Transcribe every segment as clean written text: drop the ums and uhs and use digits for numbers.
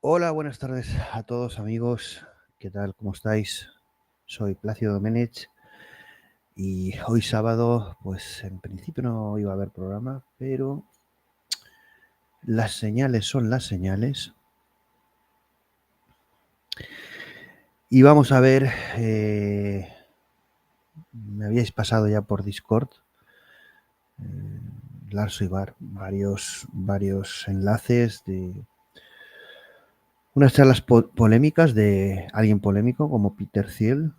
Hola, buenas tardes a todos amigos. ¿Qué tal? ¿Cómo estáis? Soy Plácido Doménech y hoy sábado, pues en principio no iba a haber programa, pero las señales son las señales. Y vamos a ver, me habíais pasado ya por Discord, Lars y Bar, varios enlaces de unas charlas polémicas de alguien polémico como Peter Thiel,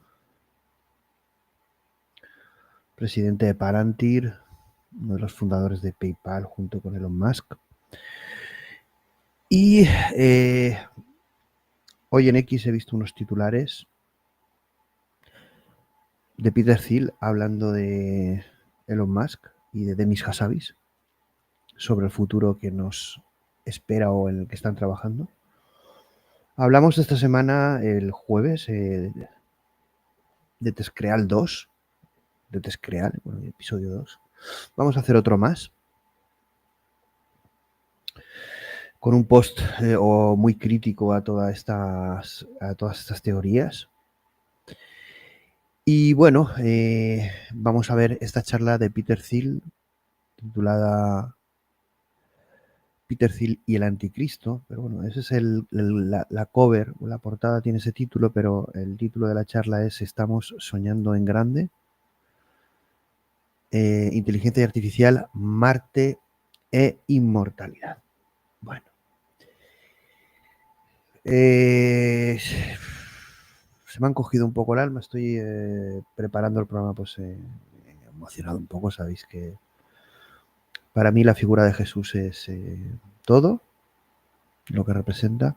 presidente de Palantir, uno de los fundadores de PayPal junto con Elon Musk. Y hoy en X he visto unos titulares de Peter Thiel hablando de Elon Musk y de Demis Hassabis sobre el futuro que nos espera o en el que están trabajando. Hablamos esta semana, el jueves, de Testcreal 2, de Testcreal, bueno, episodio 2. Vamos a hacer otro más con un post o muy crítico a todas estas teorías. Y bueno, vamos a ver esta charla de Peter Thiel titulada Peter Thiel y el anticristo, pero bueno, ese es la cover, la portada tiene ese título, pero el título de la charla es Estamos soñando en grande, Inteligencia Artificial, Marte e Inmortalidad. Bueno, se me han cogido un poco el alma, estoy preparando el programa, pues emocionado un poco, sabéis que para mí la figura de Jesús es todo lo que representa.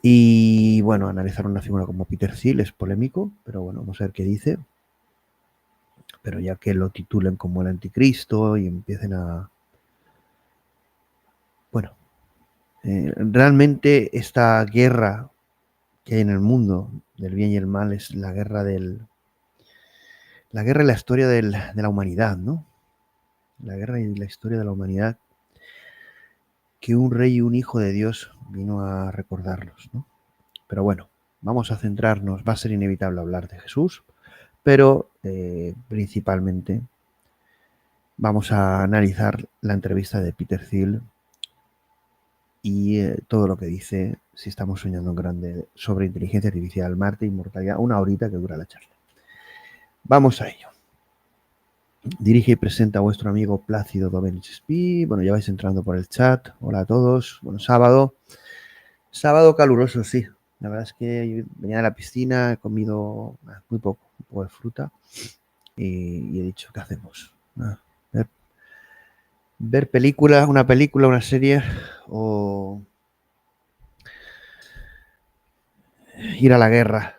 Y bueno, analizar una figura como Peter Thiel es polémico, pero bueno, vamos a ver qué dice. Pero ya que lo titulen como el anticristo y empiecen a... Bueno, realmente esta guerra que hay en el mundo del bien y el mal es la guerra la guerra y la historia de la humanidad, ¿no? La guerra y la historia de la humanidad que un rey y un hijo de Dios vino a recordarnos, ¿no? Pero bueno, vamos a centrarnos, va a ser inevitable hablar de Jesús, pero principalmente vamos a analizar la entrevista de Peter Thiel y todo lo que dice, si estamos soñando en grande, sobre inteligencia artificial, Marte, inmortalidad, una horita que dura la charla. Vamos a ello. Dirige y presenta a vuestro amigo Plácido Doménech Espí. Bueno, ya vais entrando por el chat. Hola a todos. Bueno, sábado caluroso, sí. La verdad es que venía de la piscina, he comido muy poco, un poco de fruta y he dicho, ¿qué hacemos? Ver película, una serie o ir a la guerra.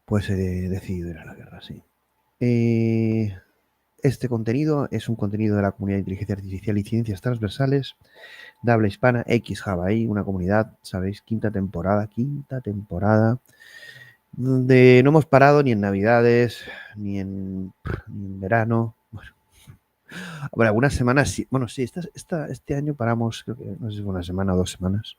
Pues he decidido ir a la guerra, sí. Este contenido es un contenido de la comunidad de Inteligencia Artificial y Ciencias transversales de habla hispana, xHUB.AI, una comunidad, sabéis, quinta temporada, donde no hemos parado ni en Navidades, ni en verano. Bueno, algunas semanas sí. Bueno, sí, este año paramos, creo que no sé si fue una semana o 2 semanas.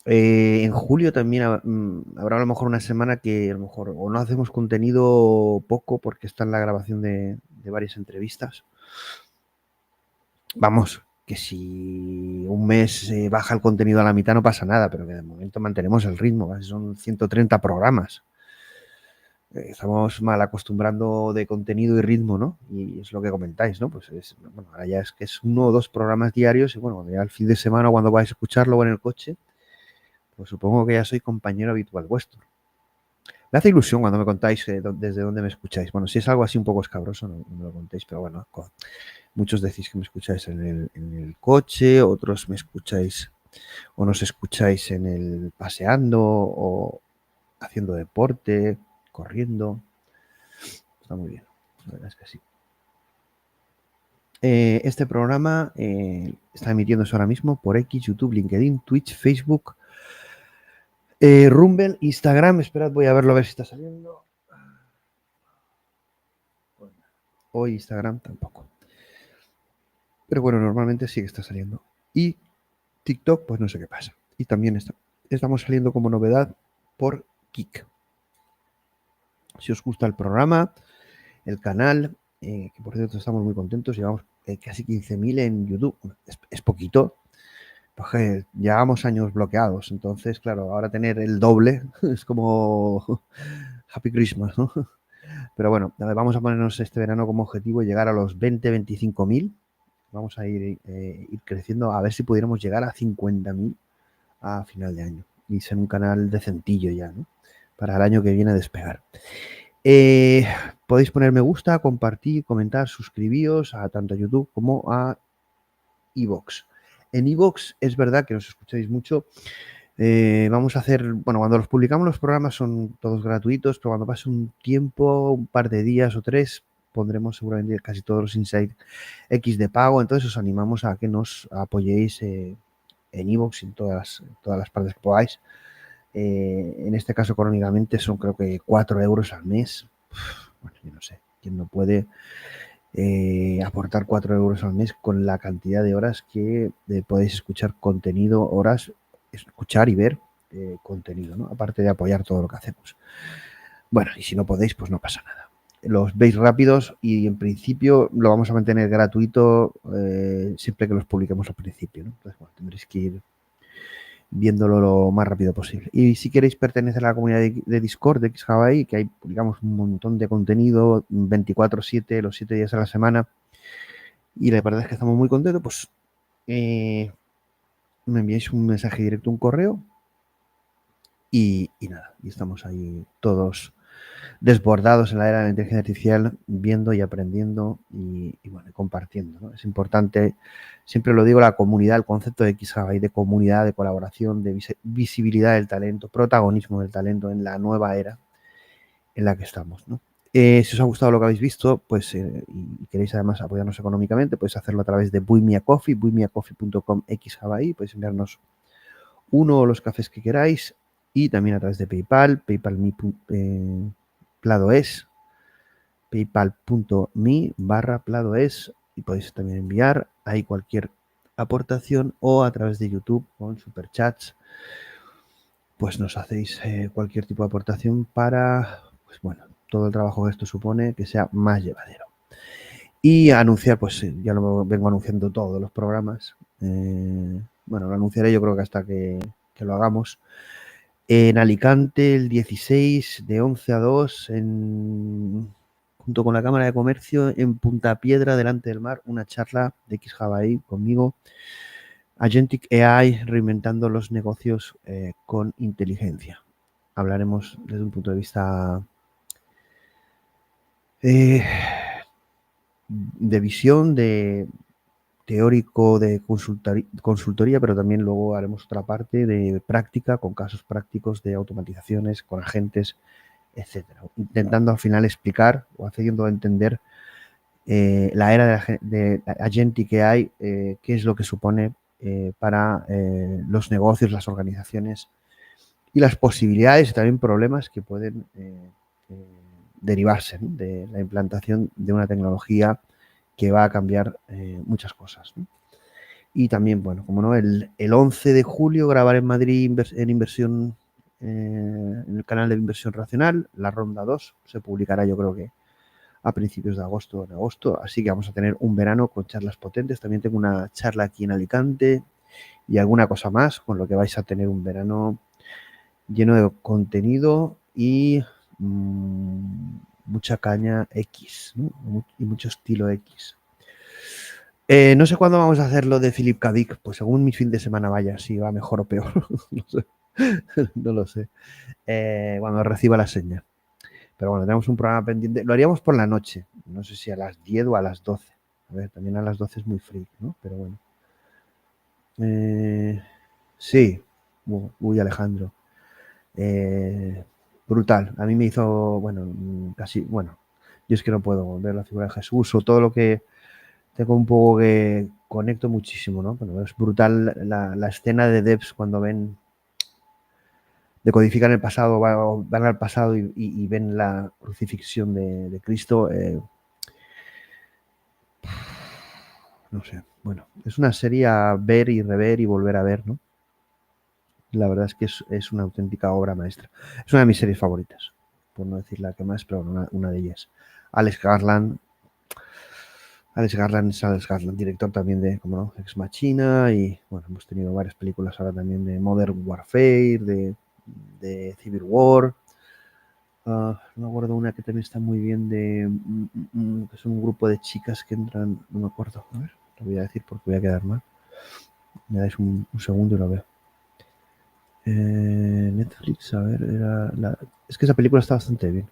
En julio también habrá a lo mejor una semana que a lo mejor o no hacemos contenido poco porque está en la grabación de varias entrevistas. Vamos, que si un mes baja el contenido a la mitad no pasa nada, pero que de momento mantenemos el ritmo, son 130 programas. Estamos mal acostumbrando de contenido y ritmo, ¿no? Y es lo que comentáis, ¿no? Pues bueno, ahora ya es que es 1 o 2 programas diarios y bueno, ya el fin de semana cuando vais a escucharlo o en el coche, pues supongo que ya soy compañero habitual vuestro. Me hace ilusión cuando me contáis desde dónde me escucháis. Bueno, si es algo así un poco escabroso, no me lo contéis, pero bueno, muchos decís que me escucháis en el coche, otros me escucháis o nos escucháis en el paseando o haciendo deporte, corriendo. Está muy bien, la verdad es que sí. Este programa está emitiéndose ahora mismo por X, YouTube, LinkedIn, Twitch, Facebook, Rumble, Instagram. Esperad, voy a verlo a ver si está saliendo. Hoy Instagram tampoco. Pero bueno, normalmente sí que está saliendo. Y TikTok, pues no sé qué pasa. Y también estamos saliendo como novedad por Kik. Si os gusta el programa, el canal, que por cierto estamos muy contentos, llevamos casi 15.000 en YouTube. Es poquito, porque llevamos años bloqueados. Entonces, claro, ahora tener el doble es como Happy Christmas, ¿no? Pero bueno, vamos a ponernos este verano como objetivo llegar a los 20-25.000. Vamos a ir creciendo, a ver si pudiéramos llegar a 50.000 a final de año y ser un canal decentillo ya, ¿no? Para el año que viene despegar. Podéis poner me gusta, compartir, comentar, suscribíos a tanto a YouTube como a iVoox. En iVoox es verdad que nos escucháis mucho. Vamos a hacer, bueno, cuando los publicamos los programas son todos gratuitos, pero cuando pase un tiempo, un par de días o 3, pondremos seguramente casi todos los Insight X de pago. Entonces os animamos a que nos apoyéis en iVoox y en todas las partes que podáis. En este caso económicamente son creo que 4 euros al mes. Bueno, yo no sé, quién no puede aportar 4 euros al mes con la cantidad de horas que podéis escuchar contenido, horas, escuchar y ver contenido, ¿no? Aparte de apoyar todo lo que hacemos. Bueno, y si no podéis, pues no pasa nada. Los veis rápidos y en principio lo vamos a mantener gratuito siempre que los publiquemos al principio, ¿no? Entonces, bueno, tendréis que ir viéndolo lo más rápido posible. Y si queréis pertenecer a la comunidad de Discord de xHUB.AI, que hay, publicamos un montón de contenido 24/7, los 7 días a la semana, y la verdad es que estamos muy contentos, pues me enviáis un mensaje directo, un correo, y nada, y estamos ahí todos desbordados en la era de la inteligencia artificial, viendo y aprendiendo y bueno, compartiendo, ¿no? Es importante, siempre lo digo, la comunidad, el concepto de xHUB.AI, de comunidad, de colaboración, de visibilidad del talento, protagonismo del talento en la nueva era en la que estamos, ¿no? Si os ha gustado lo que habéis visto, pues y queréis además apoyarnos económicamente, podéis hacerlo a través de buy.me-a-coffee.com xHUB.AI, podéis enviarnos uno o los cafés que queráis, y también a través de PayPal, PayPal.me/pladoes, paypal.me/pladoes, y podéis también enviar ahí cualquier aportación, o a través de YouTube con superchats, pues nos hacéis cualquier tipo de aportación para, pues bueno, todo el trabajo que esto supone que sea más llevadero. Y anunciar, pues ya lo vengo anunciando todos los programas. Bueno, lo anunciaré yo creo que hasta que lo hagamos. En Alicante el 16 de 11 a 2, junto con la Cámara de Comercio, en Punta Piedra, delante del mar, una charla de xHUB.AI conmigo, xHUB.AI, reinventando los negocios con inteligencia. Hablaremos desde un punto de vista de visión, de teórico, de consultoría, pero también luego haremos otra parte de práctica, con casos prácticos de automatizaciones, con agentes, etcétera, intentando al final explicar o haciendo entender la era de Agentic.AI, qué es lo que supone para los negocios, las organizaciones, y las posibilidades y también problemas que pueden derivarse, ¿no?, de la implantación de una tecnología que va a cambiar muchas cosas, ¿no? Y también, bueno, como no, el 11 de julio grabaré en Madrid en inversión, en el canal de Inversión Racional, la ronda 2, se publicará yo creo que a principios de agosto o en agosto, así que vamos a tener un verano con charlas potentes. También tengo una charla aquí en Alicante y alguna cosa más, con lo que vais a tener un verano lleno de contenido y mucha caña X, ¿no? Y mucho estilo X. No sé cuándo vamos a hacer lo de Philip K. Dick, pues según mi fin de semana vaya, si va mejor o peor, no sé. No lo sé. Cuando reciba la señal. Pero bueno, tenemos un programa pendiente. Lo haríamos por la noche. No sé si a las 10 o a las 12. A ver, también a las 12 es muy freak, ¿no? Pero bueno. Sí. Uy, Alejandro. Brutal. A mí me hizo, bueno, casi, bueno, yo es que no puedo ver la figura de Jesús o todo lo que tengo un poco que conecto muchísimo, ¿no? Pero es brutal la escena de Debs cuando ven, decodifican el pasado, van al pasado y ven la crucifixión de Cristo. No sé, bueno, es una serie a ver y rever y volver a ver, ¿no? La verdad es que es una auténtica obra maestra. Es una de mis series favoritas, por no decir la que más, pero una de ellas. Alex Garland, Alex Garland, director también de, como no, Ex Machina, y bueno, hemos tenido varias películas ahora también de Modern Warfare, de Civil War. No me acuerdo una que también está muy bien que son un grupo de chicas que entran, no me acuerdo, a ver, lo voy a decir porque voy a quedar mal. Me dais un segundo y lo veo. Netflix, a ver, es que esa película está bastante bien.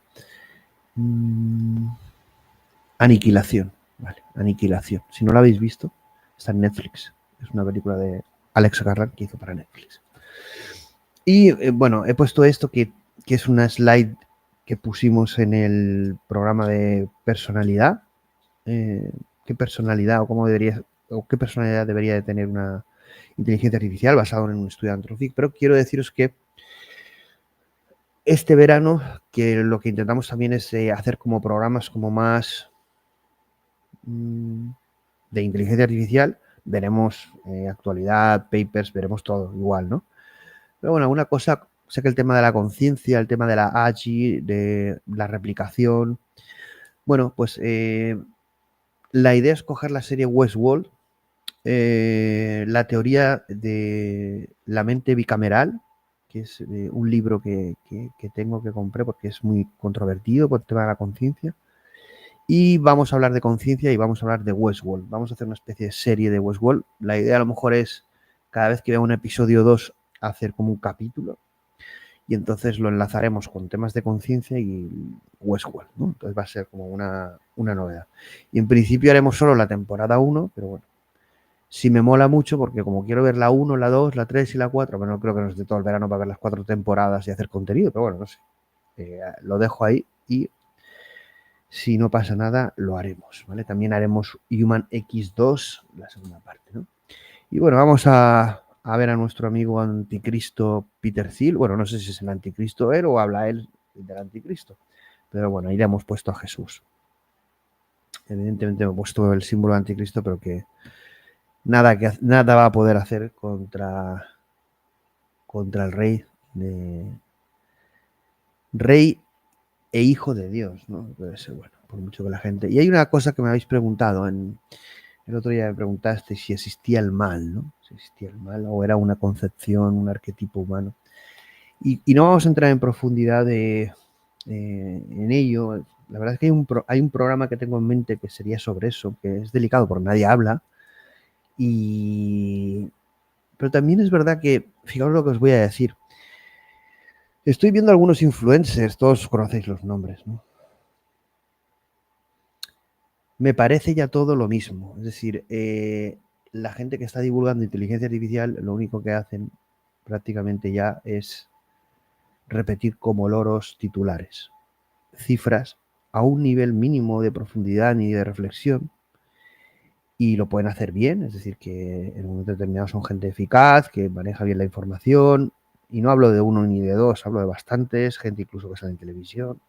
Aniquilación, vale, Aniquilación. Si no la habéis visto, está en Netflix. Es una película de Alex Garland que hizo para Netflix. Y bueno, he puesto esto que es una slide que pusimos en el programa de personalidad. ¿Qué personalidad o qué personalidad debería de tener una inteligencia artificial basado en un estudio de Anthropic? Pero quiero deciros que este verano, que lo que intentamos también es hacer como programas como más de inteligencia artificial, veremos actualidad, papers, veremos todo igual, ¿no? Pero bueno, alguna cosa, sé que el tema de la conciencia, el tema de la AGI, de la replicación, bueno, pues la idea es coger la serie Westworld, la teoría de la mente bicameral, que es un libro que tengo que compré porque es muy controvertido por el tema de la conciencia. Y vamos a hablar de conciencia y vamos a hablar de Westworld. Vamos a hacer una especie de serie de Westworld. La idea a lo mejor es, cada vez que vea un episodio 2, hacer como un capítulo. Y entonces lo enlazaremos con temas de conciencia y Westworld, ¿no? Entonces va a ser como una novedad. Y en principio haremos solo la temporada 1, pero bueno, si me mola mucho, porque como quiero ver la 1, la 2, la 3 y la 4, bueno, no creo que nos dé todo el verano para ver las 4 temporadas y hacer contenido, pero bueno, no sé. Lo dejo ahí y si no pasa nada, lo haremos, ¿vale? También haremos Human X2, la segunda parte, ¿no? Y bueno, vamos a ver a nuestro amigo anticristo Peter Thiel. Bueno, no sé si es el anticristo él o habla él del anticristo. Pero bueno, ahí le hemos puesto a Jesús. Evidentemente hemos puesto el símbolo de anticristo, pero que nada va a poder hacer contra el rey rey e hijo de Dios, ¿no? Debe ser bueno, por mucho que la gente. Y hay una cosa que me habéis preguntado el otro día me preguntaste si existía el mal, ¿no? Si existía el mal o era una concepción, un arquetipo humano. Y no vamos a entrar en profundidad en ello. La verdad es que hay un programa que tengo en mente que sería sobre eso, que es delicado porque nadie habla. Pero también es verdad que, fijaos lo que os voy a decir. Estoy viendo algunos influencers, todos conocéis los nombres, ¿no? Me parece ya todo lo mismo. Es decir, la gente que está divulgando inteligencia artificial, lo único que hacen prácticamente ya es repetir como loros titulares, cifras a un nivel mínimo de profundidad ni de reflexión, y lo pueden hacer bien, es decir, que en un momento determinado son gente eficaz, que maneja bien la información, y no hablo de uno ni de dos, hablo de bastantes, gente incluso que sale en televisión.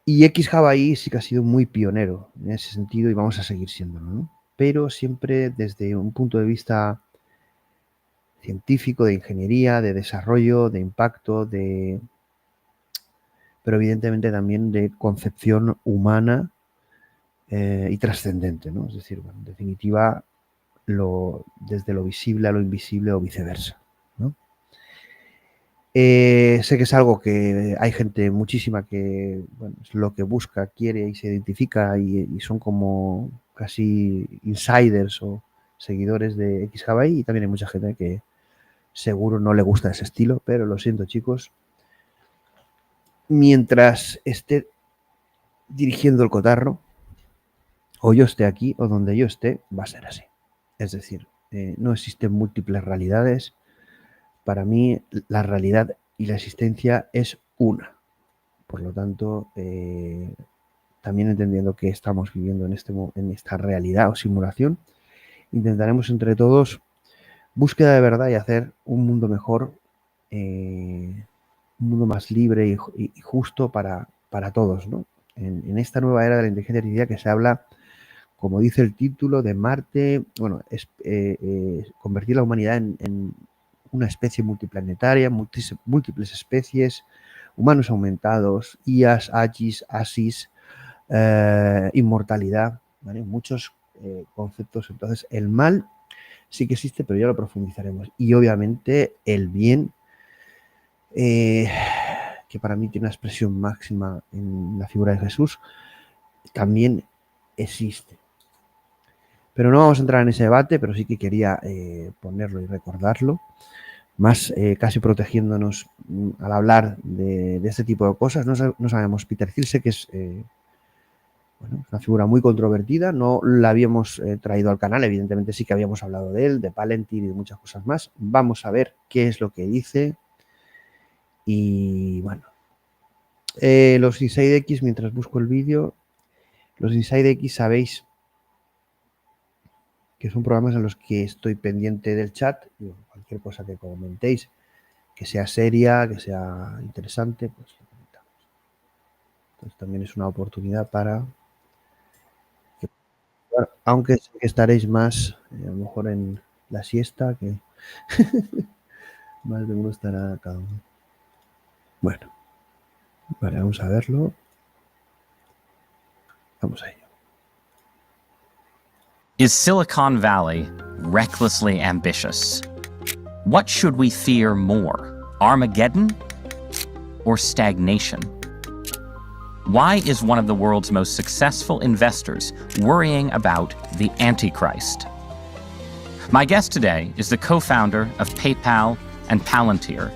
Y xHUB.AI sí que ha sido muy pionero en ese sentido y vamos a seguir siéndolo, ¿no? Pero siempre desde un punto de vista científico, de ingeniería, de desarrollo, de impacto, pero evidentemente también de concepción humana y trascendente, ¿no? Es decir, bueno, en definitiva, desde lo visible a lo invisible o viceversa, ¿no? Sé que es algo que hay gente muchísima que, bueno, es lo que busca, quiere y se identifica y son como casi insiders o seguidores de xHUB.AI, y también hay mucha gente que seguro no le gusta ese estilo, pero lo siento, chicos, mientras esté dirigiendo el cotarro, o yo esté aquí o donde yo esté, va a ser así. Es decir, no existen múltiples realidades. Para mí, la realidad y la existencia es una. Por lo tanto, también entendiendo que estamos viviendo en esta realidad o simulación, intentaremos entre todos búsqueda de verdad y hacer un mundo mejor, un mundo más libre y justo para todos, ¿no? En esta nueva era de la inteligencia artificial que se habla, como dice el título, de Marte, bueno, convertir la humanidad en una especie multiplanetaria, múltiples especies, humanos aumentados, IAs, AGIs, ASIS, inmortalidad, ¿vale? Muchos conceptos. Entonces, el mal sí que existe, pero ya lo profundizaremos. Y obviamente el bien, que para mí tiene una expresión máxima en la figura de Jesús, también existe. Pero no vamos a entrar en ese debate, pero sí que quería ponerlo y recordarlo, más casi protegiéndonos al hablar de este tipo de cosas. No sabemos, Peter Thiel sé que es una figura muy controvertida, no la habíamos traído al canal, evidentemente sí que habíamos hablado de él, de Palantir y de muchas cosas más. Vamos a ver qué es lo que dice. Y bueno, los Inside X, mientras busco el vídeo, los Inside X sabéis que son programas en los que estoy pendiente del chat, cualquier cosa que comentéis, que sea seria, que sea interesante, pues lo comentamos. Entonces también es una oportunidad para que, bueno, aunque sé que estaréis más, a lo mejor en la siesta, que más de uno estará cada uno. Bueno, vale, vamos a verlo. Vamos a ello. Is Silicon Valley recklessly ambitious? What should we fear more, Armageddon or stagnation? Why is one of the world's most successful investors worrying about the Antichrist? My guest today is the co-founder of PayPal and Palantir,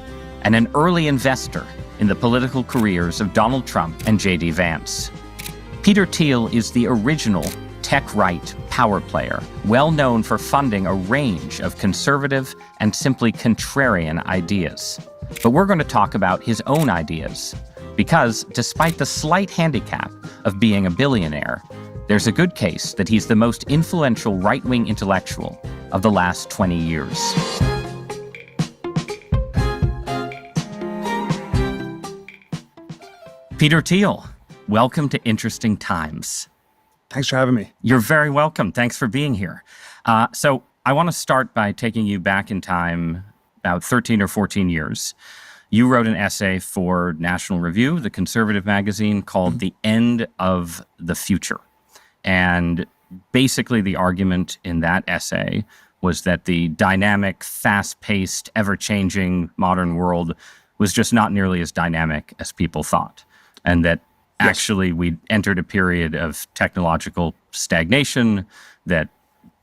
and an early investor in the political careers of Donald Trump and J.D. Vance. Peter Thiel is the original tech-right power player, well known for funding a range of conservative and simply contrarian ideas. But we're going to talk about his own ideas, because despite the slight handicap of being a billionaire, there's a good case that he's the most influential right-wing intellectual of the last 20 years. Peter Thiel, welcome to Interesting Times. Thanks for having me. You're very welcome. Thanks for being here. So I want to start by taking you back in time about 13 or 14 years. You wrote an essay for National Review, the conservative magazine, called The End of the Future. And basically the argument in that essay was that the dynamic, fast-paced, ever-changing modern world was just not nearly as dynamic as people thought. And that actually we entered a period of technological stagnation, that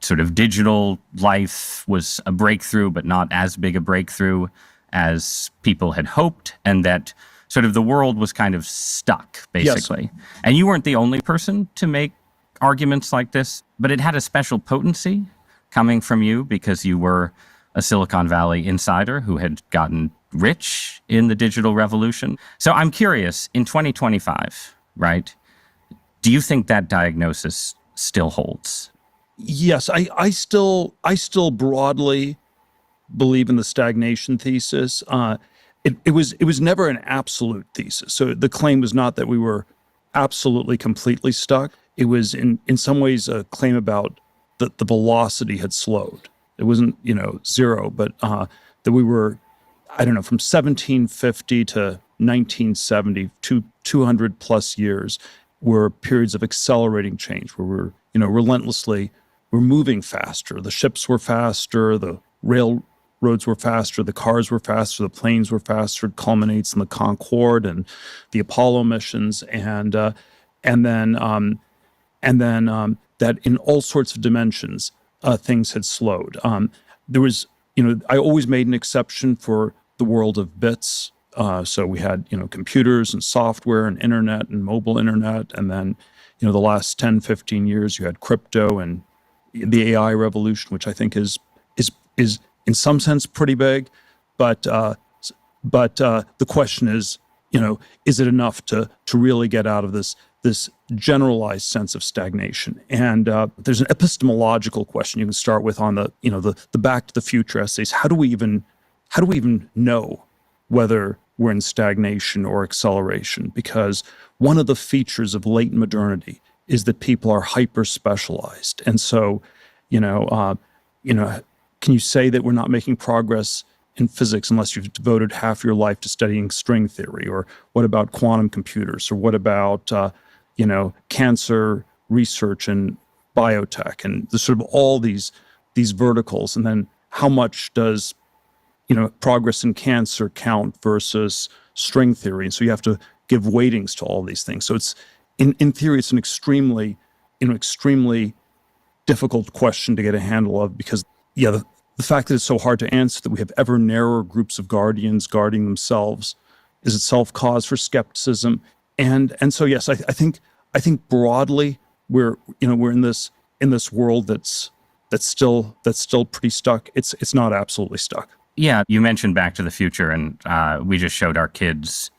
sort of digital life was a breakthrough, but not as big a breakthrough as people had hoped, and that sort of the world was kind of stuck, basically. Yes. And you weren't the only person to make arguments like this, but it had a special potency coming from you because you were a Silicon Valley insider who had gotten rich in the digital revolution. So I'm curious, in 2025, right, do you think that diagnosis still holds? Yes, I still broadly believe in the stagnation thesis. It was never an absolute thesis. So the claim was not that we were absolutely completely stuck. It was in some ways a claim about that the velocity had slowed. It wasn't, zero, but that we were, I don't know, from 1750 to 1970, 200 plus years were periods of accelerating change where we're, we're moving faster. The ships were faster, the railroads were faster, the cars were faster, the planes were faster. It culminates in the Concorde and the Apollo missions, and then that in all sorts of dimensions, things had slowed. There was, I always made an exception for the world of bits. So we had, computers and software and internet and mobile internet. And then, the last 10, 15 years, you had crypto and the AI revolution, which I think is in some sense pretty big. But the question is, is it enough to really get out of this this generalized sense of stagnation. And there's an epistemological question you can start with on the Back to the Future essays. How do we even know whether we're in stagnation or acceleration? Because one of the features of latent modernity is that people are hyper specialized. And so, can you say that we're not making progress in physics unless you've devoted half your life to studying string theory? Or what about quantum computers? Or what about cancer research and biotech, and the sort of all these verticals? And then how much does progress in cancer count versus string theory? And so you have to give weightings to all these things. So it's in theory, it's an extremely difficult question to get a handle of, because the fact that it's so hard to answer, that we have ever narrower groups of guardians guarding themselves, is itself cause for skepticism. And so yes, I think broadly we're in this world that's still pretty stuck. It's not absolutely stuck. Yeah, you mentioned Back to the Future, and we just showed our kids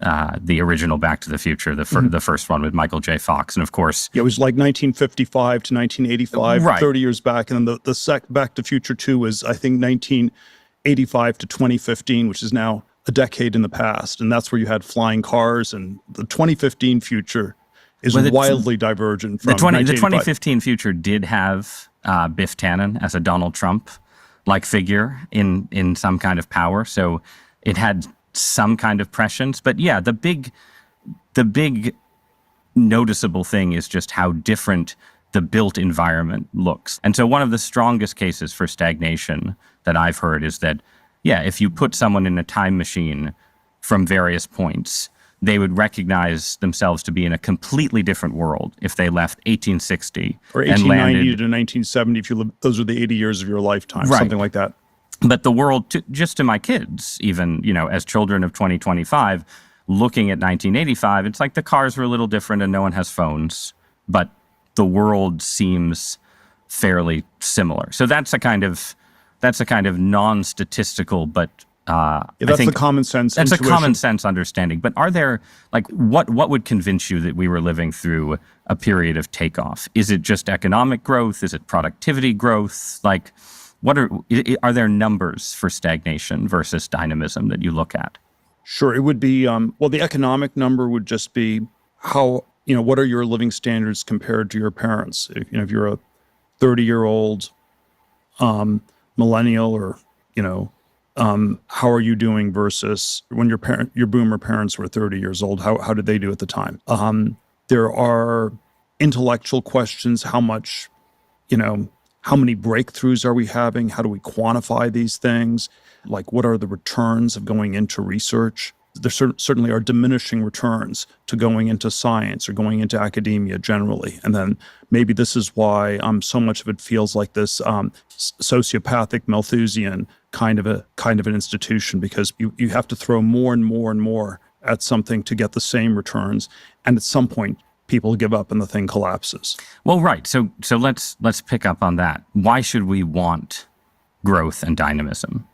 the original Back to the Future, the first one with Michael J. Fox, and of course, it was like 1955 to 1985, right. 30 years back, and then the Back to Future 2 was, I think, 1985 to 2015, which is now a decade in the past, and that's where you had flying cars, and the 2015 future is wildly divergent from the 2015 future did have Biff Tannen as a Donald Trump-like figure in some kind of power, so it had some kind of prescience. But yeah, the big noticeable thing is just how different the built environment looks. And so one of the strongest cases for stagnation that I've heard is that, yeah, if you put someone in a time machine from various points, they would recognize themselves to be in a completely different world if they left 1860 or 1890 to 1970. If you live, those are the 80 years of your lifetime, right. Something like that. But the world, just to my kids, even, as children of 2025, looking at 1985, it's like the cars were a little different and no one has phones, but the world seems fairly similar. So that's a kind of non-statistical, but I think the common sense. That's intuition. A common sense understanding. But are there, what would convince you that we were living through a period of takeoff? Is it just economic growth? Is it productivity growth? Are there numbers for stagnation versus dynamism that you look at? Sure. It would be, the economic number would just be how, what are your living standards compared to your parents? If you're a 30-year-old millennial, or, how are you doing versus when your boomer parents were 30 years old? How did they do at the time? There are intellectual questions. How much, how many breakthroughs are we having? How do we quantify these things? What are the returns of going into research? There certainly are diminishing returns to going into science or going into academia generally. And then maybe this is why so much of it feels like this sociopathic Malthusian kind of an institution, because you have to throw more and more and more at something to get the same returns. And at some point, people give up and the thing collapses. Well, right. So let's pick up on that. Why should we want growth and dynamism?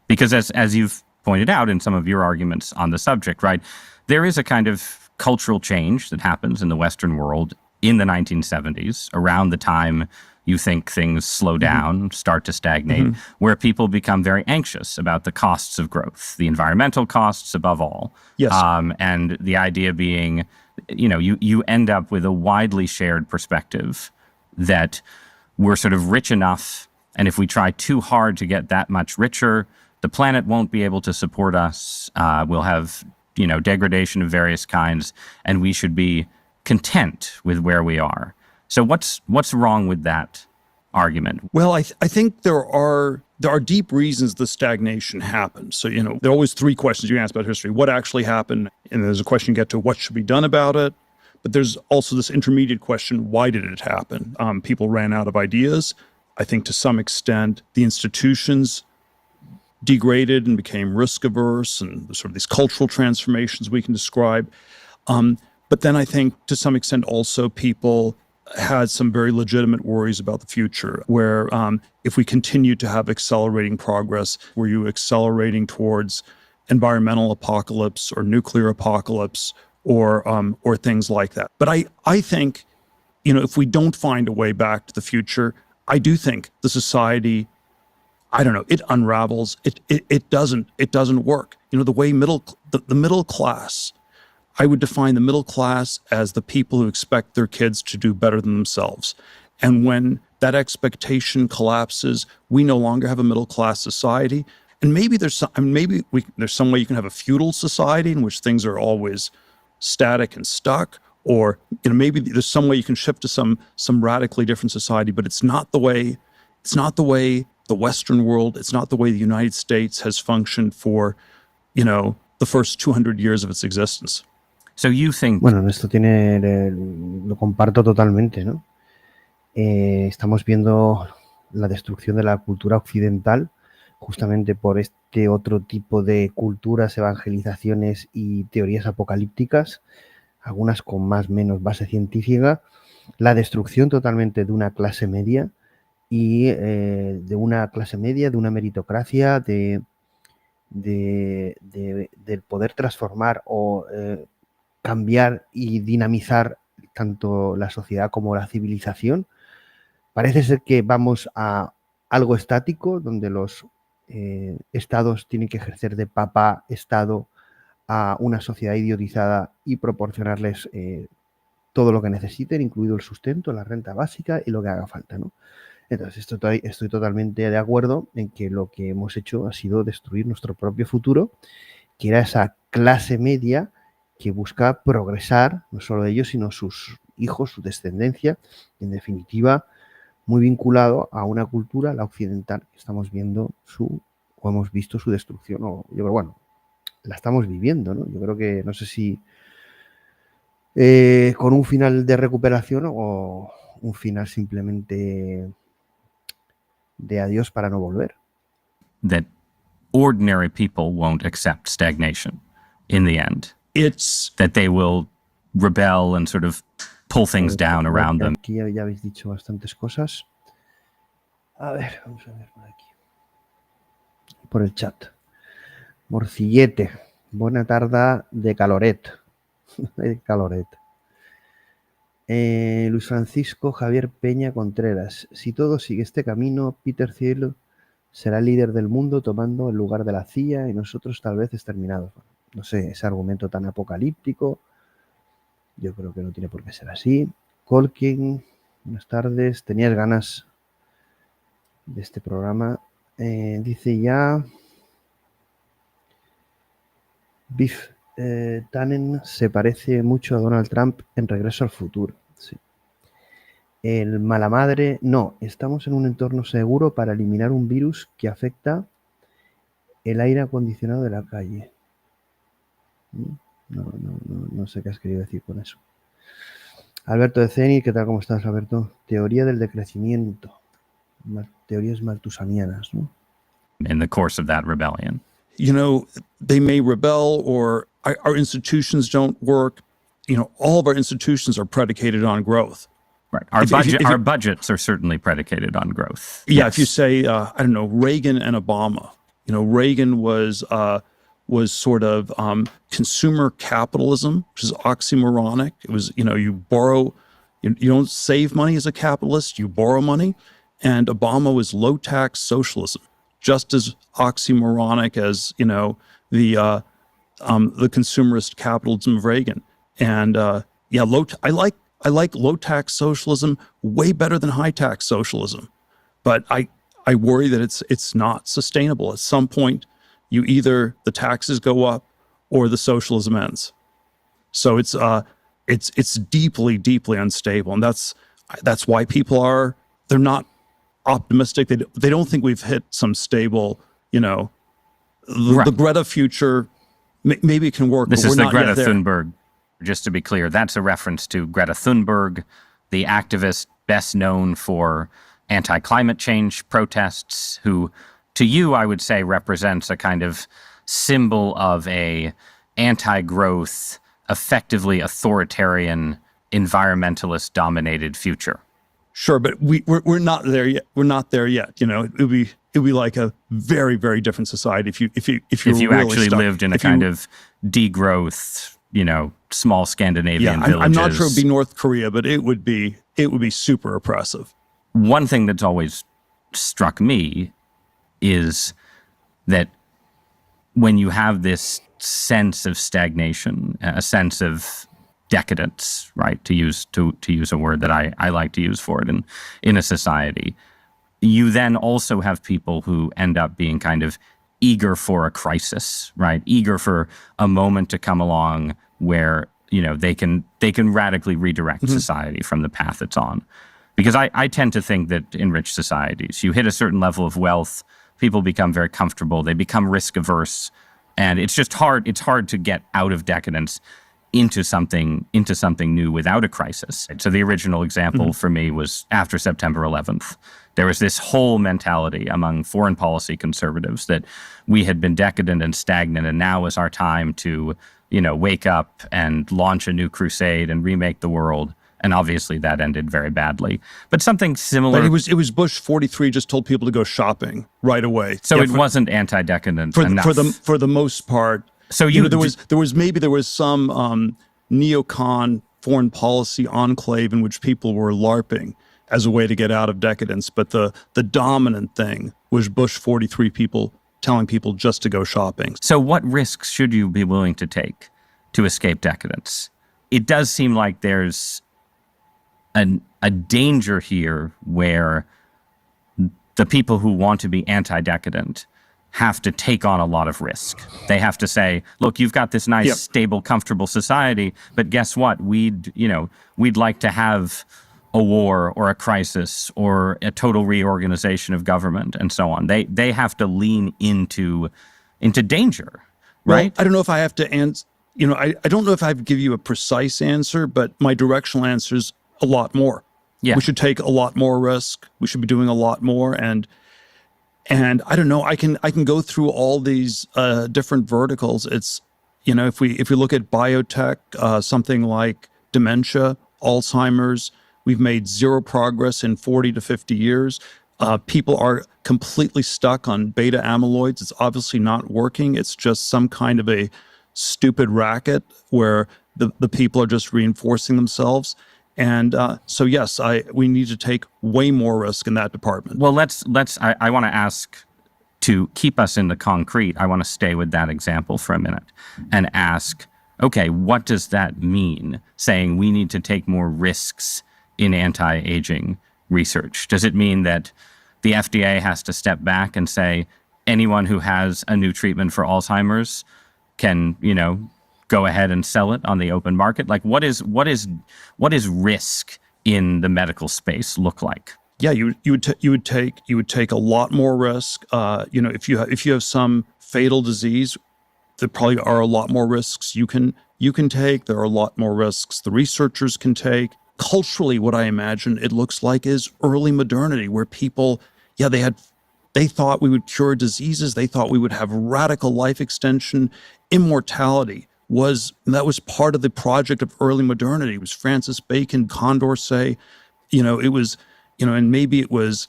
Because as you've pointed out in some of your arguments on the subject, right, there is a kind of cultural change that happens in the Western world in the 1970s, around the time you think things slow down, start to stagnate, where people become very anxious about the costs of growth, the environmental costs above all. Yes. And the idea being, you end up with a widely shared perspective that we're sort of rich enough, and if we try too hard to get that much richer, the planet won't be able to support us. We'll have, degradation of various kinds, and we should be content with where we are. So what's wrong with that argument? Well, I think there are deep reasons the stagnation happened. So, there are always three questions you ask about history. What actually happened? And there's a question you get to, what should be done about it? But there's also this intermediate question, why did it happen? People ran out of ideas. I think to some extent, the institutions degraded and became risk averse, and sort of these cultural transformations we can describe. But then I think to some extent also people had some very legitimate worries about the future, where if we continue to have accelerating progress, were you accelerating towards environmental apocalypse or nuclear apocalypse or things like that. But I think, if we don't find a way back to the future, I do think the society, I don't know, it unravels. It doesn't work. The way the middle class, I would define the middle class as the people who expect their kids to do better than themselves. And when that expectation collapses, we no longer have a middle class society. And maybe there's some way you can have a feudal society in which things are always static and stuck, or maybe there's some way you can shift to some radically different society. But it's not the way the Western world, it's not the way the United States has functioned for, the first 200 years of its existence. So you think... Bueno, esto lo comparto totalmente, ¿no? Estamos viendo la destrucción de la cultura occidental justamente por este otro tipo de culturas, evangelizaciones y teorías apocalípticas, algunas con más o menos base científica, la destrucción totalmente de una clase media y de una meritocracia, del poder transformar o cambiar y dinamizar tanto la sociedad como la civilización. Parece ser que vamos a algo estático, donde los estados tienen que ejercer de papá-estado a una sociedad idiotizada y proporcionarles todo lo que necesiten, incluido el sustento, la renta básica y lo que haga falta, ¿no? Entonces, estoy totalmente de acuerdo en que lo que hemos hecho ha sido destruir nuestro propio futuro, que era esa clase media que busca progresar, no solo ellos, sino sus hijos, su descendencia, en definitiva, muy vinculado a una cultura, la occidental, que estamos viendo hemos visto su destrucción, o yo creo, bueno, la estamos viviendo, ¿no? Yo creo que, no sé si con un final de recuperación o un final simplemente de adiós para no volver. That ordinary people won't accept stagnation in the end. It's that they will rebel and sort of pull things down around them. Aquí ya habéis dicho bastantes cosas. A ver, vamos a ver por aquí. Por el chat. Morcillete. Buena tarde de caloret. De caloret. Luis Francisco Javier Peña Contreras. Si todo sigue este camino, Peter Thiel será el líder del mundo tomando el lugar de la CIA y nosotros tal vez exterminados. No sé, ese argumento tan apocalíptico, yo creo que no tiene por qué ser así. Colkin, buenas tardes. Tenías ganas de este programa. Dice ya... Biff Tannen se parece mucho a Donald Trump en Regreso al Futuro. Sí. El mala madre, no, estamos en un entorno seguro para eliminar un virus que afecta el aire acondicionado de la calle. No sé qué has querido decir con eso. Alberto de Ceni, ¿qué tal? ¿Cómo estás, Alberto? Teoría del decrecimiento. Teorías maltusanianas, ¿no? In the course of that rebellion. They may rebel, or our institutions don't work. All of our institutions are predicated on growth. Right. Our budgets are certainly predicated on growth. Yeah. Yes. If you say, I don't know, Reagan and Obama, Reagan was sort of consumer capitalism, which is oxymoronic. It was, you borrow, you don't save money as a capitalist, you borrow money. And Obama was low tax socialism, just as oxymoronic as, the consumerist capitalism of Reagan. And I like low tax socialism way better than high tax socialism. But I worry that it's not sustainable. At some point, the taxes go up or the socialism ends. So it's deeply, deeply unstable. And that's why people they're not optimistic. They don't think we've hit some stable, right. The Greta future, maybe it can work. This is the Greta Thunberg. Just to be clear, that's a reference to Greta Thunberg, the activist best known for anti-climate change protests, who, to you, I would say, represents a kind of symbol of a anti-growth, effectively authoritarian, environmentalist-dominated future. Sure, but we're not there yet. We're not there yet. It'd be like a very, very different society if you really actually lived in a kind of degrowth, small Scandinavian Yeah, villages. I'm not sure it'd be North Korea, but it would be super oppressive. One thing that's always struck me is that when you have this sense of stagnation, a sense of decadence, right, to use a word that I like to use for it in a society, you then also have people who end up being kind of eager for a crisis, right? Eager for a moment to come along where, they can radically redirect society from the path it's on. Because I tend to think that in rich societies, you hit a certain level of wealth, people become very comfortable, they become risk averse, and it's just hard. It's hard to get out of decadence into something new without a crisis. So the original example for me was after September 11th. There was this whole mentality among foreign policy conservatives that we had been decadent and stagnant, and now is our time to, wake up and launch a new crusade and remake the world. And obviously that ended very badly. But something similar. But it was Bush 43 just told people to go shopping right away. So it wasn't anti-decadent enough. For the most part. So there was some neocon foreign policy enclave in which people were LARPing as a way to get out of decadence. But the dominant thing was Bush 43 people telling people just to go shopping. So what risks should you be willing to take to escape decadence? It does seem like there's a danger here where the people who want to be anti-decadent have to take on a lot of risk. They have to say, look, you've got this nice, stable, comfortable society, but guess what? We'd like to have a war or a crisis or a total reorganization of government and so on. They have to lean into danger, right? Well, I don't know if I have to answer, I don't know if I have to give you a precise answer, but my directional answer is a lot more. Yeah. We should take a lot more risk. We should be doing a lot more. And I don't know, I can go through all these different verticals. It's, if we look at biotech, something like dementia, Alzheimer's, we've made zero progress in 40 to 50 years. People are completely stuck on beta amyloids. It's obviously not working. It's just some kind of a stupid racket where the people are just reinforcing themselves. And so, yes, we need to take way more risk in that department. Well, I want to ask, to keep us in the concrete, I want to stay with that example for a minute and ask, okay, what does that mean, saying we need to take more risks in anti-aging research? Does it mean that the FDA has to step back and say anyone who has a new treatment for Alzheimer's can, go ahead and sell it on the open market? Like, what is risk in the medical space look like? Yeah, you would take a lot more risk. If you have some fatal disease, there probably are a lot more risks you can take. There are a lot more risks the researchers can take. Culturally, what I imagine it looks like is early modernity, where people, they thought we would cure diseases. They thought we would have radical life extension. Immortality was part of the project of early modernity. It was Francis Bacon, Condorcet. It was, and maybe it was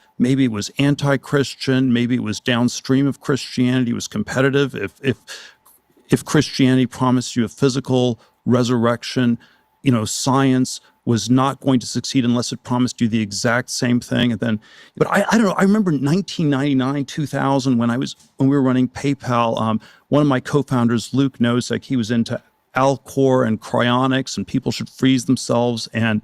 anti-Christian. Maybe it was downstream of Christianity. It was competitive. If Christianity promised you a physical resurrection, science was not going to succeed unless it promised you the exact same thing. But I don't know. I remember 1999, 2000, when we were running PayPal. One of my co-founders, Luke Nosek, he was into Alcor and cryonics, and people should freeze themselves. And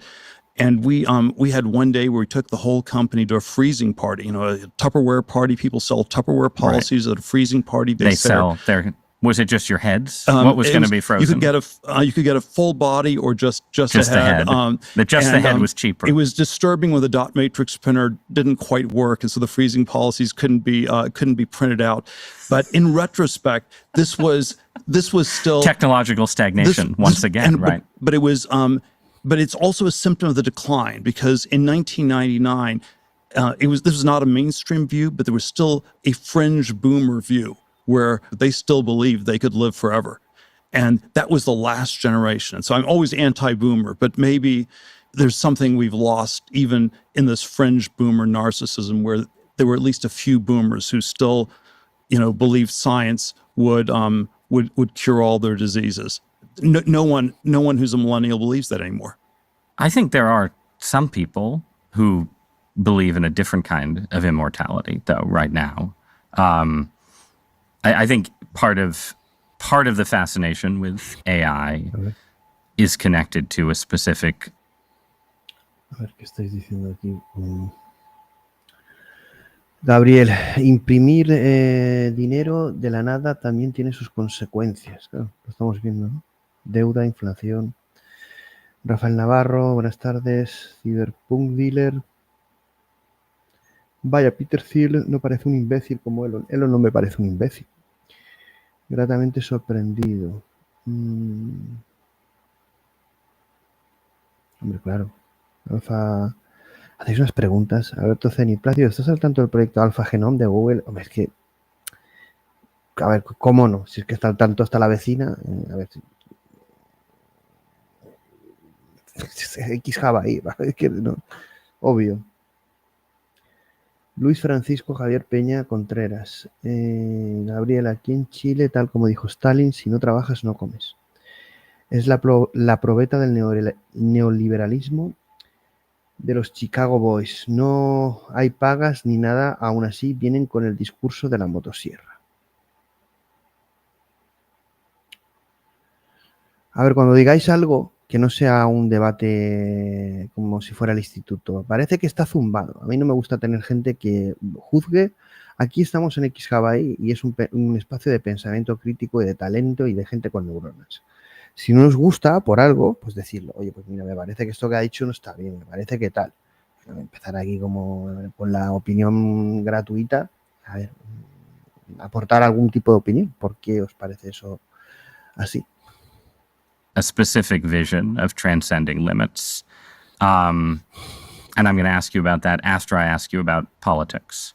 we had one day where we took the whole company to a freezing party. A Tupperware party. People sell Tupperware policies at a freezing party. They sell their. Was it just your heads? What was going to be frozen? You could get a full body or just a head. The head was cheaper. It was disturbing when the dot matrix printer didn't quite work, and so the freezing policies couldn't be printed out. But in retrospect, this was still technological stagnation once again, right? But it was. But it's also a symptom of the decline, because in 1999, this was not a mainstream view, but there was still a fringe boomer view, where they still believed they could live forever. And that was the last generation. And so I'm always anti-boomer, but maybe there's something we've lost even in this fringe boomer narcissism, where there were at least a few boomers who still, believed science would cure all their diseases. no one who's a millennial believes that anymore. I think there are some people who believe in a different kind of immortality, though, right now. I think part of the fascination with AI is connected to a specific... A ver, ¿qué estáis diciendo aquí? Gabriel, imprimir dinero de la nada también tiene sus consecuencias. Claro, lo estamos viendo, ¿no? Deuda, inflación. Rafael Navarro, buenas tardes. Cyberpunk Dealer. Vaya, Peter Thiel no parece un imbécil como Elon. Elon no me parece un imbécil. Gratamente sorprendido. Hombre, claro. Alfa... Hacéis unas preguntas. Alberto Ceni, Plácido, ¿estás al tanto del proyecto Alpha Genome de Google? Hombre, es que... A ver, ¿cómo no? Si es que está al tanto hasta la vecina. A ver... xHUB.AI, ¿vale? Es que no... Obvio. Luis Francisco Javier Peña Contreras. Gabriel, aquí en Chile, tal como dijo Stalin, si no trabajas no comes. Es la probeta del neoliberalismo de los Chicago Boys. No hay pagas ni nada, aún así vienen con el discurso de la motosierra. A ver, cuando digáis algo que no sea un debate como si fuera el instituto, parece que está zumbado. A mí no me gusta tener gente que juzgue. Aquí estamos en xHUB.AI y es un espacio de pensamiento crítico y de talento y de gente con neuronas. Si no os gusta por algo, pues decirlo. Oye, pues mira, me parece que esto que ha dicho no está bien, me parece que tal. Empezar aquí como con la opinión gratuita. A ver, aportar algún tipo de opinión. ¿Por qué os parece eso así? A specific vision of transcending limits. And I'm going to ask you about that after I ask you about politics.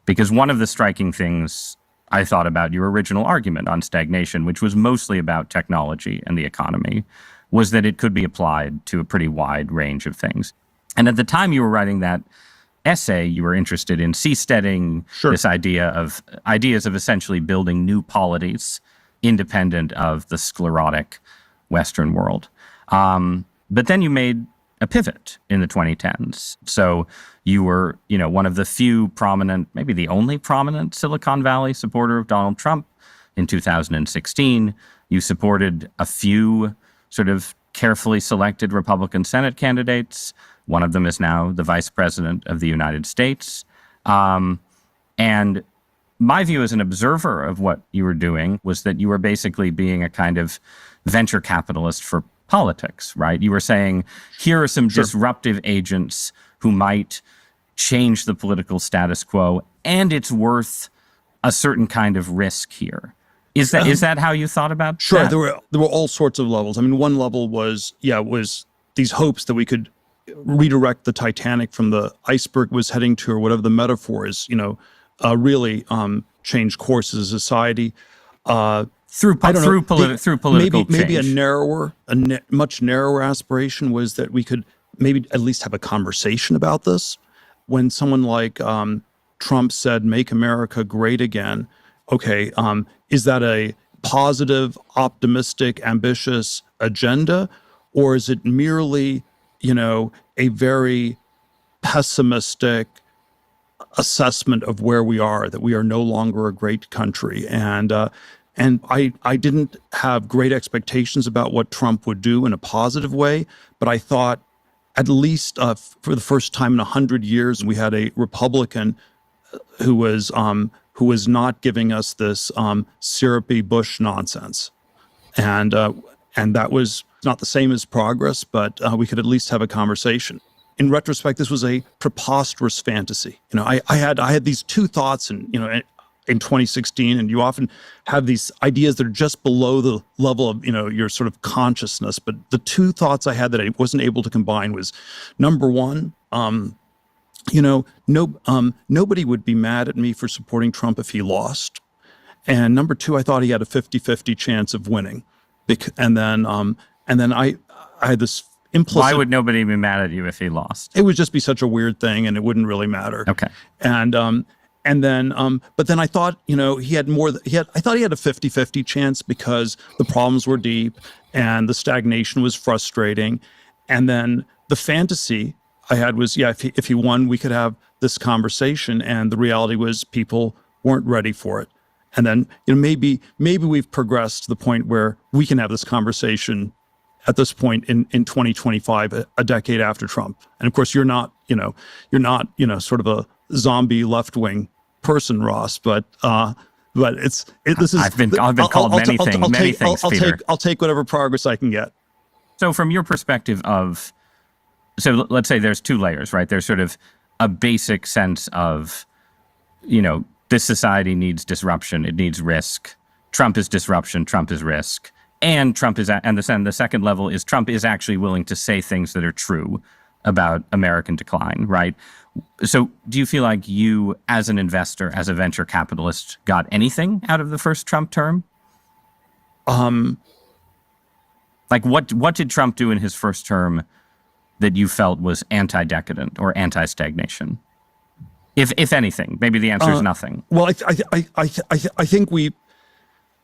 Because one of the striking things I thought about your original argument on stagnation, which was mostly about technology and the economy, was that it could be applied to a pretty wide range of things. And at the time you were writing that essay, you were interested in seasteading, this ideas of essentially building new polities independent of the sclerotic Western world. But then you made a pivot in the 2010s. So you were, one of the few prominent, maybe the only prominent Silicon Valley supporter of Donald Trump. In 2016, you supported a few sort of carefully selected Republican Senate candidates. One of them is now the Vice President of the United States. And my view as an observer of what you were doing was that you were basically being a kind of venture capitalist for politics, right? You were saying, here are some disruptive agents who might change the political status quo, and it's worth a certain kind of risk here. Is that how you thought about that? There were all sorts of levels. I mean, one level was these hopes that we could redirect the Titanic from the iceberg was heading to, or whatever the metaphor is, really change course as a society. Through political change. Maybe a much narrower aspiration was that we could maybe at least have a conversation about this. When someone like Trump said, "Make America Great Again," okay, is that a positive, optimistic, ambitious agenda, or is it merely, a very pessimistic assessment of where we are, that we are no longer a great country? And I didn't have great expectations about what Trump would do in a positive way, but I thought at least for the first time in 100 years, we had a Republican who was not giving us this syrupy Bush nonsense. And that was not the same as progress, but we could at least have a conversation. In retrospect, this was a preposterous fantasy. I had these two thoughts, in 2016, and you often have these ideas that are just below the level of your sort of consciousness. But the two thoughts I had that I wasn't able to combine was, number one, nobody would be mad at me for supporting Trump if he lost, and number two, I thought he had a 50-50 chance of winning. And then I had this implicit. Why would nobody be mad at you if he lost? It would just be such a weird thing, and it wouldn't really matter. Okay. And then, but then I thought, I thought he had a 50-50 chance because the problems were deep, and the stagnation was frustrating. And then the fantasy I had was, if he won, we could have this conversation. And the reality was people weren't ready for it. And then, maybe we've progressed to the point where we can have this conversation at this point in 2025, a decade after Trump. And of course, you're not sort of a zombie left-wing person, Ross, but this is. I've been called many things, Peter. I'll take whatever progress I can get. So from your perspective so let's say there's two layers, right? There's sort of a basic sense of, this society needs disruption. It needs risk. Trump is disruption. Trump is risk. And the second level is Trump is actually willing to say things that are true about American decline, right? So do you feel like you, as an investor, as a venture capitalist, got anything out of the first Trump term? Like what did Trump do in his first term that you felt was anti-decadent or anti-stagnation? If anything, maybe the answer is nothing. Well, I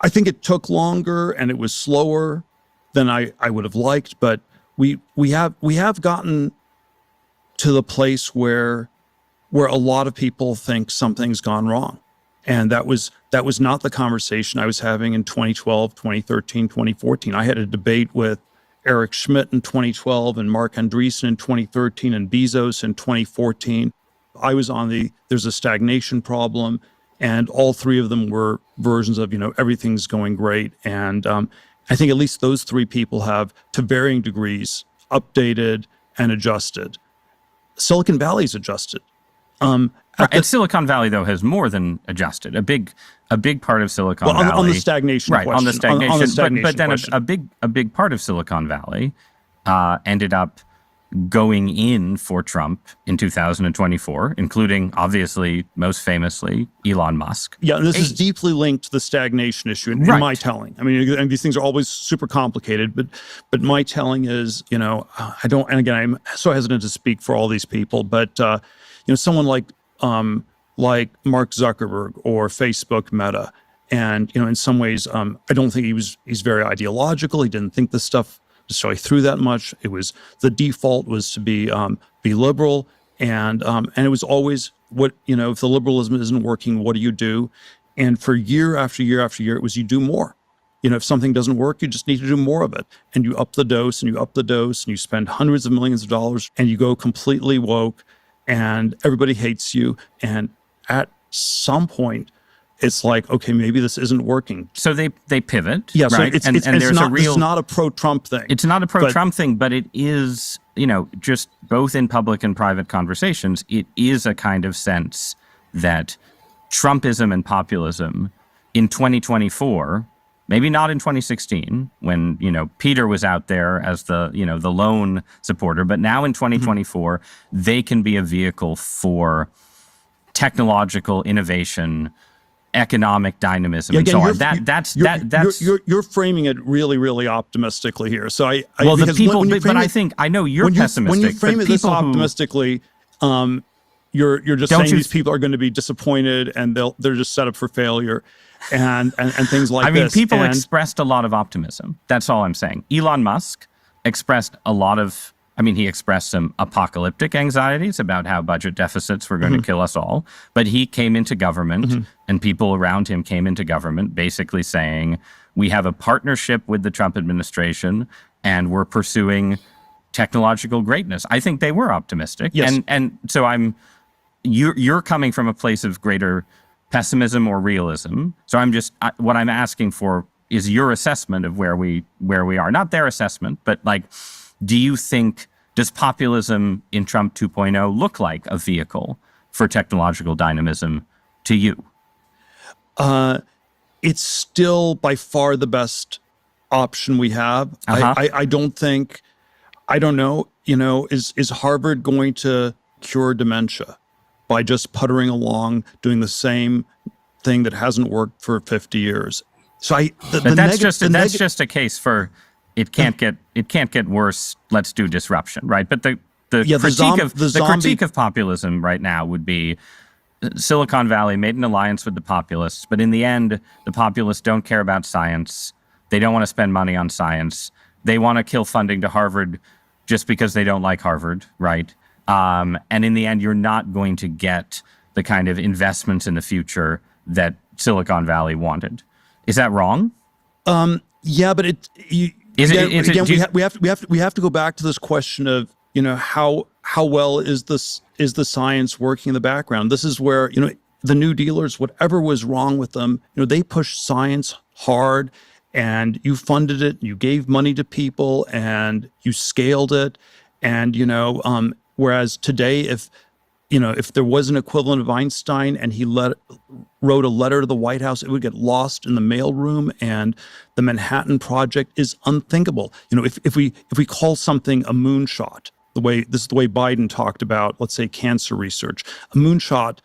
think it took longer and it was slower than I would have liked, but we have gotten to the place where a lot of people think something's gone wrong. And that was not the conversation I was having in 2012, 2013, 2014. I had a debate with Eric Schmidt in 2012 and Mark Andreessen in 2013 and Bezos in 2014. I was on there's a stagnation problem, and all three of them were versions of, everything's going great. And I think at least those three people have, to varying degrees, updated and adjusted. Silicon Valley's adjusted. And Silicon Valley, though, has more than adjusted. A big part of Silicon Valley on the stagnation question. On the stagnation. But then question. a big part of Silicon Valley ended up going in for Trump in 2024, including, obviously, most famously, Elon Musk. Yeah, and this is deeply linked to the stagnation issue in my telling. I mean, and these things are always super complicated, but my telling is, and again, I'm so hesitant to speak for all these people, but, someone like Mark Zuckerberg or Facebook Meta, and, in some ways, I don't think he's very ideological. He didn't think this stuff necessarily through that much. It was the default was to be liberal, and it was always if the liberalism isn't working, what do you do? And for year after year after year, it was you do more. If something doesn't work, you just need to do more of it, and you up the dose, and you up the dose, and you spend hundreds of millions of dollars, and you go completely woke, and everybody hates you, and at some point, it's like, okay, maybe this isn't working. So they pivot, yeah, right? So it's not a pro-Trump thing. It's not a pro-Trump thing, but it is, just both in public and private conversations, it is a kind of sense that Trumpism and populism in 2024, maybe not in 2016, when, Peter was out there as the lone supporter, but now in 2024, they can be a vehicle for technological innovation, economic dynamism, and so on. You're framing it really, really optimistically here. So I know you're pessimistic. When you frame it this optimistically, you're just saying these people are going to be disappointed and they're just set up for failure, and things like this. People expressed a lot of optimism. That's all I'm saying. Elon Musk expressed a lot of. He expressed some apocalyptic anxieties about how budget deficits were going to kill us all. But he came into government, and people around him came into government basically saying, we have a partnership with the Trump administration, and we're pursuing technological greatness. I think they were optimistic. Yes. And so you're coming from a place of greater pessimism or realism. So what I'm asking for is your assessment of where we are. Not their assessment, but does populism in Trump 2.0 look like a vehicle for technological dynamism to you? It's still by far the best option we have. I don't know, is Harvard going to cure dementia by just puttering along, doing the same thing that hasn't worked for 50 years? So that's just a case for it can't get worse. Let's do disruption, right? But the critique of populism right now would be Silicon Valley made an alliance with the populists, but in the end, the populists don't care about science. They don't want to spend money on science. They want to kill funding to Harvard just because they don't like Harvard, right? And in the end, you're not going to get the kind of investments in the future that Silicon Valley wanted. Is that wrong? Yeah, but we have to go back to this question of, you know, how well is the science working in the background? This is where, you know, the New Dealers, whatever was wrong with them, you know, they pushed science hard, and you funded it, you gave money to people, and you scaled it. And, you know, whereas today, if there was an equivalent of Einstein and he wrote a letter to the White House, it would get lost in the mailroom, and the Manhattan Project is unthinkable. You know, if we call something a moonshot, this is the way Biden talked about, let's say, cancer research. A moonshot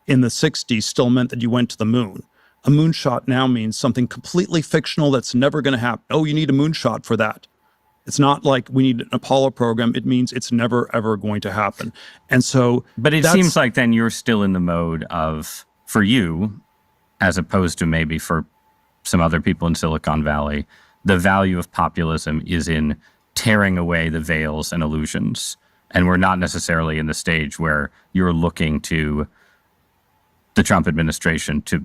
in the 60s still meant that you went to the moon. A moonshot now means something completely fictional that's never going to happen. Oh, you need a moonshot for that. It's not like we need an Apollo program. It means it's never, ever going to happen. And so, but it seems like then you're still in the mode of, for you, as opposed to maybe for some other people in Silicon Valley, the value of populism is in tearing away the veils and illusions. And we're not necessarily in the stage where you're looking to the Trump administration to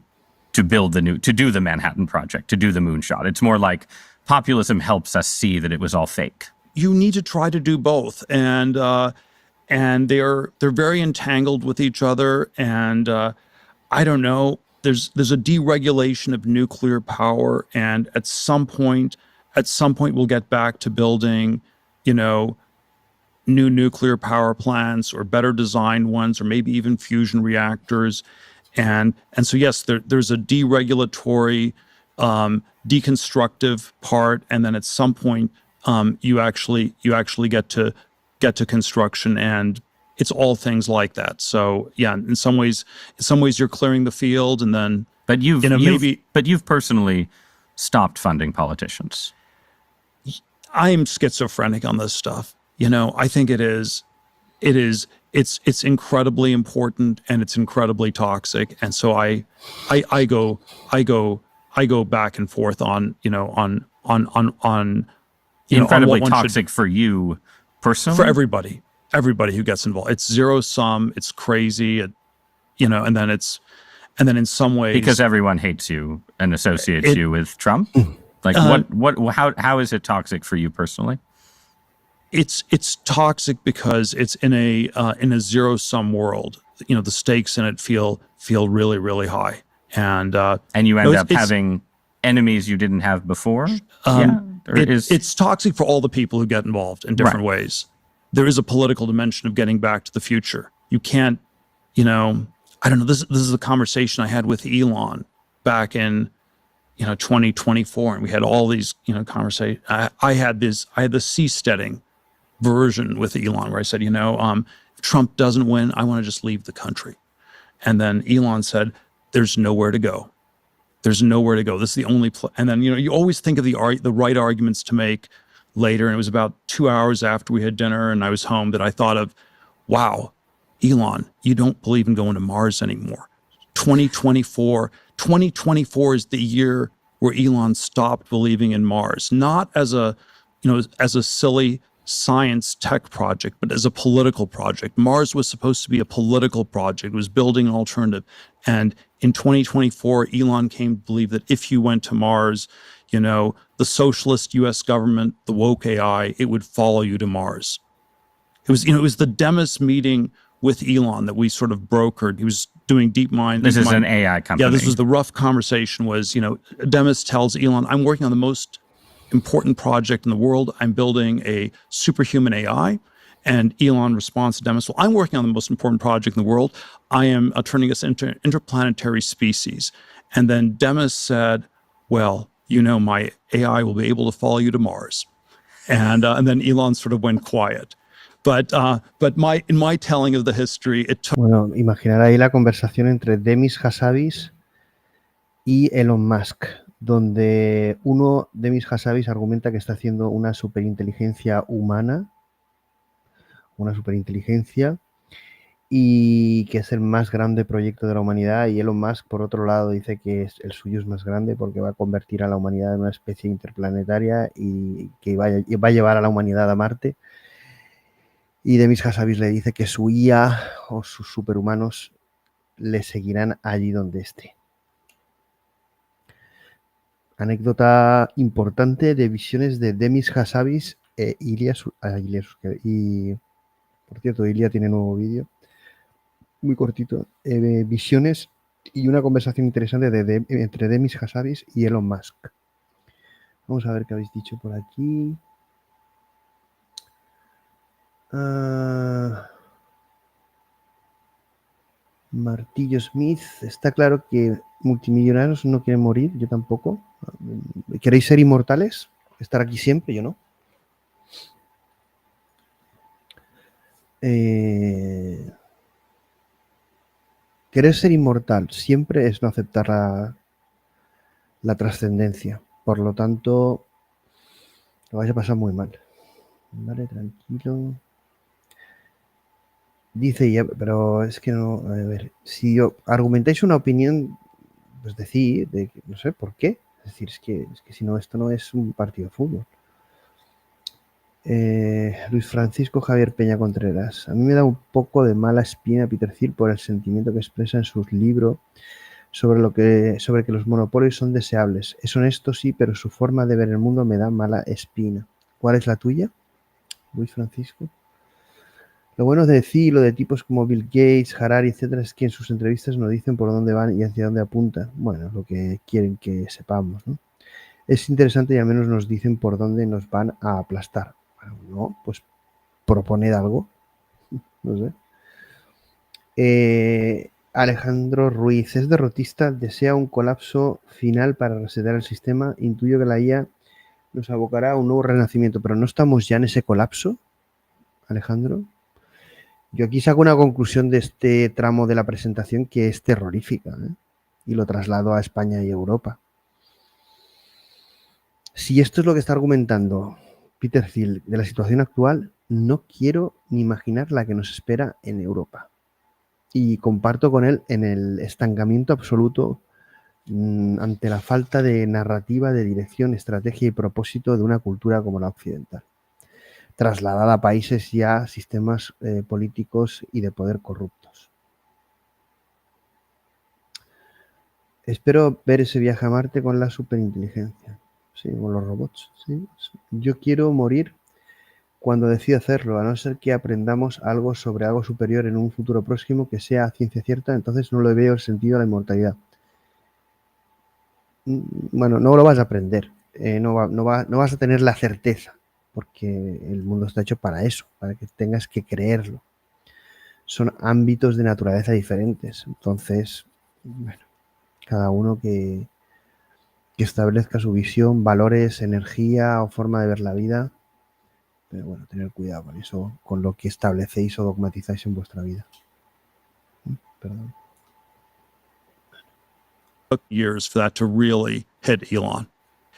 build to do the Manhattan Project, to do the moonshot. It's more like populism helps us see that it was all fake. You need to try to do both, and they're very entangled with each other. And I don't know. There's a deregulation of nuclear power, and at some point we'll get back to building, you know, new nuclear power plants or better designed ones, or maybe even fusion reactors. And so, yes, there's a deregulatory, deconstructive part, and then at some point, you actually get to construction, and it's all things like that. So, yeah, in some ways, you're clearing the field, and then, but you've personally stopped funding politicians. I'm schizophrenic on this stuff. You know, I think it's incredibly important, and it's incredibly toxic. And so I go back and forth on, you know, on incredibly toxic for you personally, for everybody who gets involved. It's zero sum. It's crazy. You know, and then in some ways, because everyone hates you and associates you with Trump. Like how is it toxic for you personally? It's toxic because it's in a zero sum world. You know, the stakes in it feel really, really high, and you end up having enemies you didn't have before. It's toxic for all the people who get involved in different ways. There is a political dimension of getting back to the future. You can't, you know, I don't know. This is a conversation I had with Elon back in, you know, 2024, and we had all these, you know, conversations. I had the seasteading version with Elon where I said, you know, if Trump doesn't win, I want to just leave the country. And then Elon said, there's nowhere to go. There's nowhere to go. This is the only place. And then, you know, you always think of the right arguments to make later. And it was about 2 hours after we had dinner and I was home that I thought of, wow, Elon, you don't believe in going to Mars anymore. 2024 is the year where Elon stopped believing in Mars, not as a silly science tech project, but as a political project. Mars was supposed to be a political project. It was building an alternative. And in 2024, Elon came to believe that if you went to Mars, you know, the socialist US government, the woke AI, it would follow you to Mars. It was the Demis meeting with Elon that we sort of brokered. He was doing DeepMind. This is an AI company. Yeah, this was the rough conversation was, you know, Demis tells Elon, I'm working on the most important project in the world. I'm building a superhuman AI. And Elon responds to Demis, well, I'm working on the most important project in the world. I am turning us into interplanetary species. And then Demis said, well, you know, my AI will be able to follow you to Mars. And then Elon sort of went quiet. But in my telling of the history, it took... Bueno, imaginar ahí la conversación entre Demis Hassabis y Elon Musk, donde Demis Hassabis argumenta que está haciendo una superinteligencia humana, una superinteligencia, y que es el más grande proyecto de la humanidad, y Elon Musk, por otro lado, dice que el suyo es más grande porque va a convertir a la humanidad en una especie interplanetaria y que va a llevar a la humanidad a Marte. Y Demis Hassabis le dice que su IA o sus superhumanos le seguirán allí donde esté. Anécdota importante de visiones de Demis Hassabis e Ilias. Y, por cierto, Ilia tiene nuevo vídeo, muy cortito. Visiones y una conversación interesante entre Demis Hassabis y Elon Musk. Vamos a ver qué habéis dicho por aquí. Martillo Smith, está claro que multimillonarios no quieren morir, yo tampoco. ¿Queréis ser inmortales? ¿Estar aquí siempre? Yo no. Querer ser inmortal siempre es no aceptar la trascendencia. Por lo tanto, lo vais a pasar muy mal. Vale, tranquilo. Dice ya, pero es que no, a ver, si argumentáis una opinión, pues decid, no sé por qué. Es decir, es que si no, esto no es un partido de fútbol. Luis Francisco Javier Peña Contreras. A mí me da un poco de mala espina Peter Thiel por el sentimiento que expresa en sus libros sobre que los monopolios son deseables. Es honesto, sí, pero su forma de ver el mundo me da mala espina. ¿Cuál es la tuya, Luis Francisco? Lo bueno de Thiel o de tipos como Bill Gates, Harari, etcétera, es que en sus entrevistas nos dicen por dónde van y hacia dónde apuntan. Bueno, es lo que quieren que sepamos, ¿no? Es interesante y al menos nos dicen por dónde nos van a aplastar. Bueno, no, pues proponed algo. No sé. Alejandro Ruiz es derrotista, desea un colapso final para resetear el sistema. Intuyo que la IA nos abocará a un nuevo renacimiento, pero ¿no estamos ya en ese colapso, Alejandro? Yo aquí saco una conclusión de este tramo de la presentación que es terrorífica, ¿eh? Y lo traslado a España y Europa. Si esto es lo que está argumentando Peter Thiel de la situación actual, no quiero ni imaginar la que nos espera en Europa. Y comparto con él en el estancamiento absoluto ante la falta de narrativa, de dirección, estrategia y propósito de una cultura como la occidental, trasladada a países y a sistemas políticos y de poder corruptos. Espero ver ese viaje a Marte con la superinteligencia. Sí, con los robots. Sí. Yo quiero morir cuando decido hacerlo, a no ser que aprendamos algo sobre algo superior en un futuro próximo que sea ciencia cierta, entonces no le veo el sentido a la inmortalidad. Bueno, no lo vas a aprender, no vas a tener la certeza, porque el mundo está hecho para eso, para que tengas que creerlo. Son ámbitos de naturaleza diferentes, entonces, bueno, cada uno que establezca su visión, valores, energía o forma de ver la vida, pero bueno, tener cuidado con eso, con lo que establecéis o dogmatizáis en vuestra vida. Perdón. Took years for that to really hit Elon.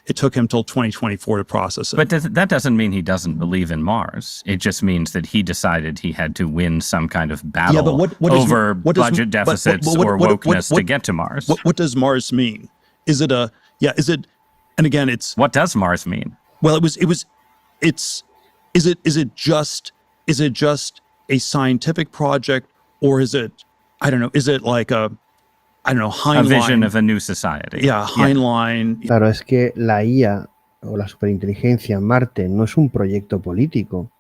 It took him till 2024 to process it. But that doesn't mean he doesn't believe in Mars. It just means that he decided he had to win some kind of battle over budget deficits or wokeness to get to Mars. What does Mars mean? Is it and again, it's... What does Mars mean? Well, is it just a scientific project, or is it, I don't know, is it like a Heinlein, a vision of a new society? Yeah, Heinlein. Claro, es que la IA o la superinteligencia en Marte no es un proyecto político.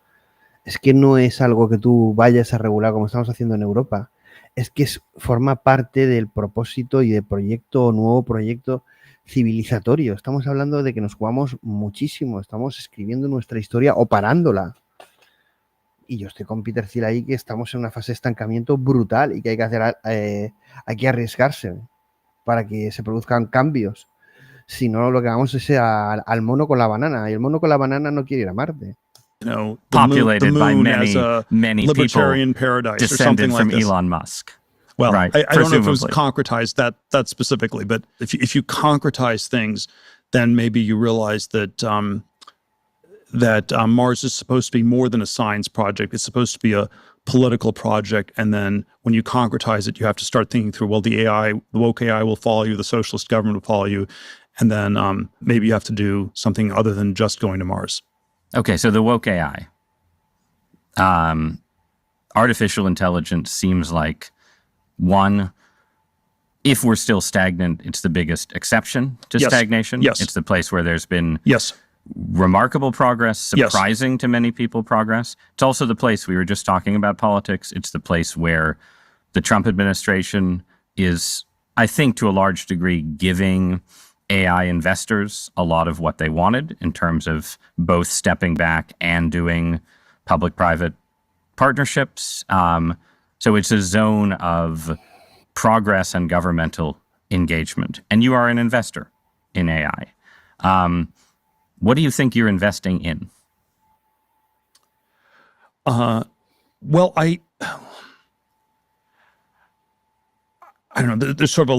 Es que no es algo que tú vayas a regular como estamos haciendo en Europa. Es que forma parte del propósito y del proyecto o nuevo proyecto civilizatorio. Estamos hablando de que nos jugamos muchísimo. Estamos escribiendo nuestra historia o parándola. Y yo estoy con Peter Thiel ahí, que estamos en una fase de estancamiento brutal y que hay que hacer, hay que arriesgarse para que se produzcan cambios. Si no, lo que vamos es al mono con la banana, y el mono con la banana no quiere ir a Marte. You know, populated the by moon many, as a many libertarian people paradise or descended something from like this. Elon Musk. Well, right, I don't know if it was presumably. concretized that specifically, but if you concretize things, then maybe you realize that Mars is supposed to be more than a science project. It's supposed to be a political project. And then when you concretize it, you have to start thinking through, well, the woke AI will follow you, the socialist government will follow you. And then maybe you have to do something other than just going to Mars. Okay, so the woke AI. Artificial intelligence seems like one, if we're still stagnant, it's the biggest exception to stagnation. Yes. It's the place where there's been Yes. remarkable progress, surprising to many people progress. It's also the place, we were just talking about politics, it's the place where the Trump administration is, I think, to a large degree, giving AI investors a lot of what they wanted in terms of both stepping back and doing public-private partnerships. So it's a zone of progress and governmental engagement. And you are an investor in AI. What do you think you're investing in? Well, I don't know. There's sort of a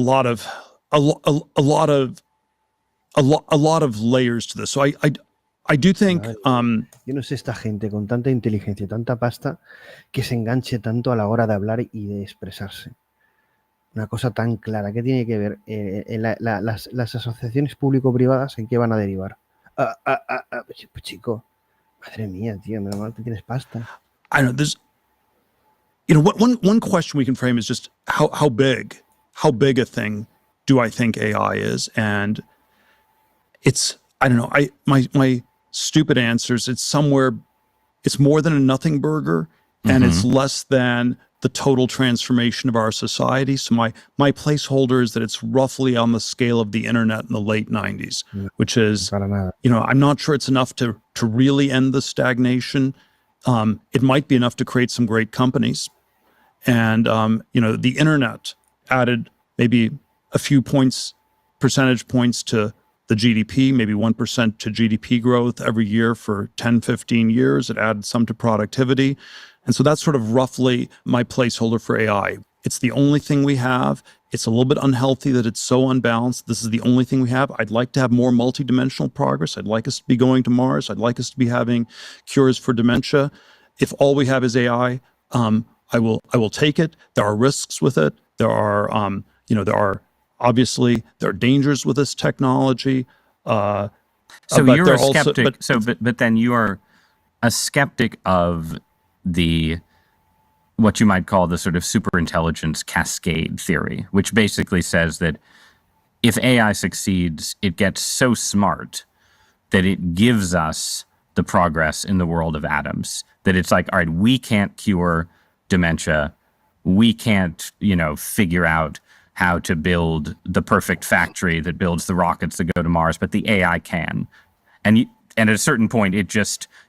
lot of layers to this. So I do think. Yo no sé esta gente con tanta inteligencia, tanta pasta, que se enganche tanto a la hora de hablar y de expresarse. Una cosa tan clara. ¿Qué tiene que ver las asociaciones público-privadas? ¿En qué van a derivar? Pues chico, madre mía, tío, menos mal que tienes pasta. I don't know. There's, one question we can frame is just how big a thing do I think AI is, and it's, I don't know. My stupid answers. It's more than a nothing burger, and it's less than the total transformation of our society. So my placeholder is that it's roughly on the scale of the internet in the late 90s, which is, I'm not sure it's enough to really end the stagnation. It might be enough to create some great companies. And, the internet added maybe a few percentage points to the GDP, maybe 1% to GDP growth every year for 10, 15 years. It added some to productivity. And so that's sort of roughly my placeholder for AI. It's the only thing we have. It's a little bit unhealthy that it's so unbalanced. This is the only thing we have. I'd like to have more multidimensional progress. I'd like us to be going to Mars. I'd like us to be having cures for dementia. If all we have is AI, I will take it. There are risks with it. There are dangers with this technology. So you're a skeptic. But then you are a skeptic of what you might call the sort of superintelligence cascade theory, which basically says that if AI succeeds, it gets so smart that it gives us the progress in the world of atoms, that it's like, all right, we can't cure dementia. We can't, figure out how to build the perfect factory that builds the rockets that go to Mars, but the AI can. And at a certain point,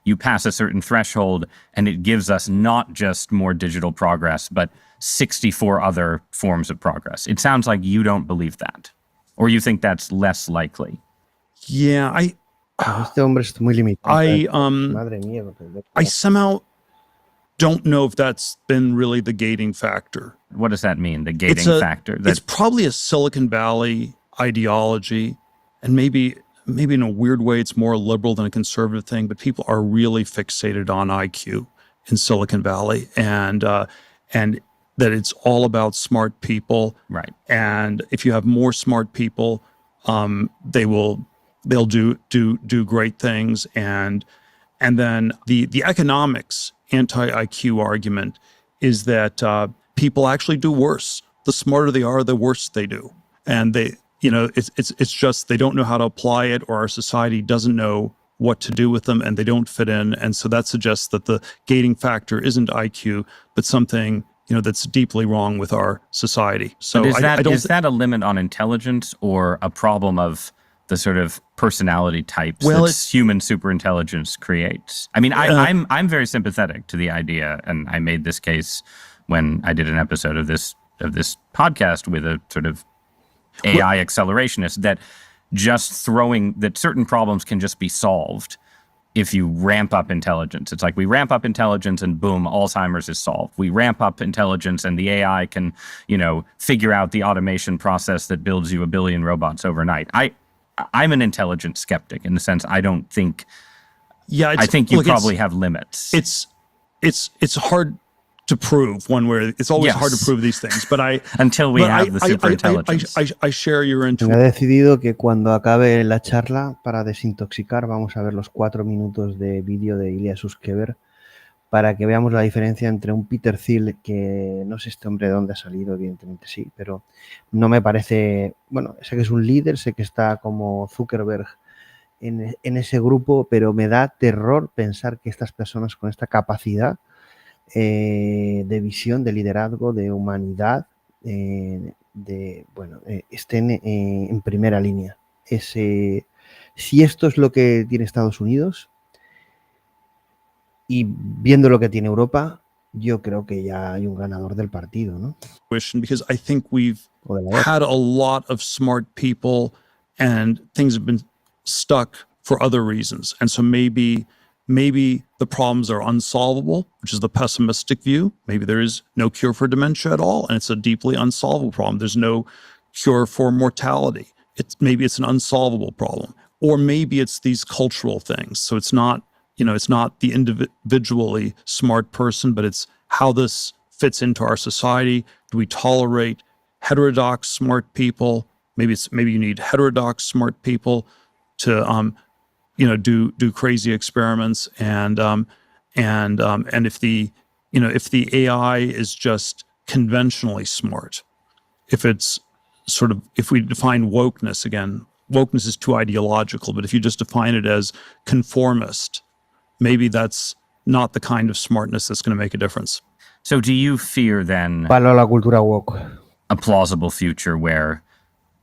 you pass a certain threshold and it gives us not just more digital progress, but 64 other forms of progress. It sounds like you don't believe that, or you think that's less likely. Yeah, Este hombre es muy limitado. Madre mía. I somehow don't know if that's been really the gating factor. What does that mean, the gating factor? It's probably a Silicon Valley ideology, and maybe in a weird way, it's more liberal than a conservative thing, but people are really fixated on IQ in Silicon Valley, and that it's all about smart people. Right. And if you have more smart people, they'll do great things. And then the economics anti-IQ argument is that people actually do worse. The smarter they are, the worse they do. And it's just they don't know how to apply it, or our society doesn't know what to do with them, and they don't fit in. And so that suggests that the gating factor isn't IQ, but something that's deeply wrong with our society. So is that a limit on intelligence, or a problem of the sort of personality types that human superintelligence creates? I mean, I'm very sympathetic to the idea, and I made this case when I did an episode of this podcast with a sort of AI accelerationist, that that certain problems can just be solved if you ramp up intelligence. It's like we ramp up intelligence and boom, Alzheimer's is solved. We ramp up intelligence and the AI can, figure out the automation process that builds you 1 billion robots overnight. I'm an intelligent skeptic in the sense I don't think. Yeah, I think you probably have limits. It's hard to prove one way. It's always hard to Yes. prove these things, but Until we have the superintelligence. I share your Me he intuition. decidido que cuando acabe la charla, para desintoxicar, vamos a ver los 4 minutos de vídeo de Ilya Sutskever para que veamos la diferencia entre un Peter Thiel, que no sé este hombre de dónde ha salido, evidentemente sí, pero no me parece, bueno, sé que es un líder, sé que está como Zuckerberg en ese grupo, pero me da terror pensar que estas personas con esta capacidad de visión, de liderazgo, de humanidad, estén en primera línea. Si esto es lo que tiene Estados Unidos y viendo lo que tiene Europa, yo creo que ya hay un ganador del partido, ¿no? Because I think we've O de la guerra. had a lot of smart people and things have been stuck for other reasons. And so maybe the problems are unsolvable, which is the pessimistic view. Maybe there is no cure for dementia at all, and it's a deeply unsolvable problem. There's no cure for mortality. Maybe it's an unsolvable problem. Or maybe it's these cultural things. So it's not, it's not the individually smart person, but it's how this fits into our society. Do we tolerate heterodox smart people? Maybe you need heterodox smart people to do crazy experiments, and if the AI is just conventionally smart, if we define wokeness again, wokeness is too ideological, but if you just define it as conformist, maybe that's not the kind of smartness that's going to make a difference. So do you fear then Palo a la cultura woke. a plausible future where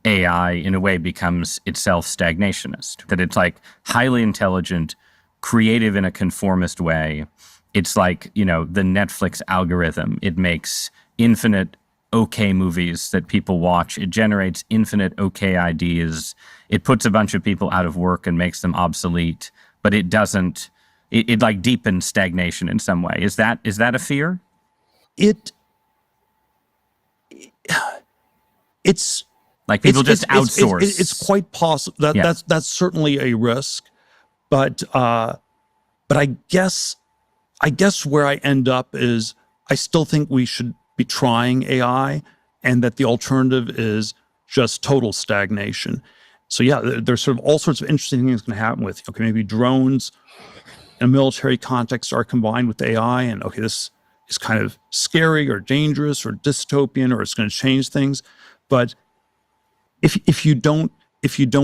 AI in a way becomes itself stagnationist, that it's like highly intelligent, creative in a conformist way? It's like, the Netflix algorithm. It makes infinite okay movies that people watch. It generates infinite okay ideas. It puts a bunch of people out of work and makes them obsolete, but it doesn't, it like deepens stagnation in some way. Is that a fear? It's like people just outsource. It's quite possible that's certainly a risk, but I guess where I end up is I still think we should be trying AI, and that the alternative is just total stagnation. So there's sort of all sorts of interesting things going to happen with maybe drones in a military context are combined with AI, and this is kind of scary or dangerous or dystopian, or it's going to change things. But if you don't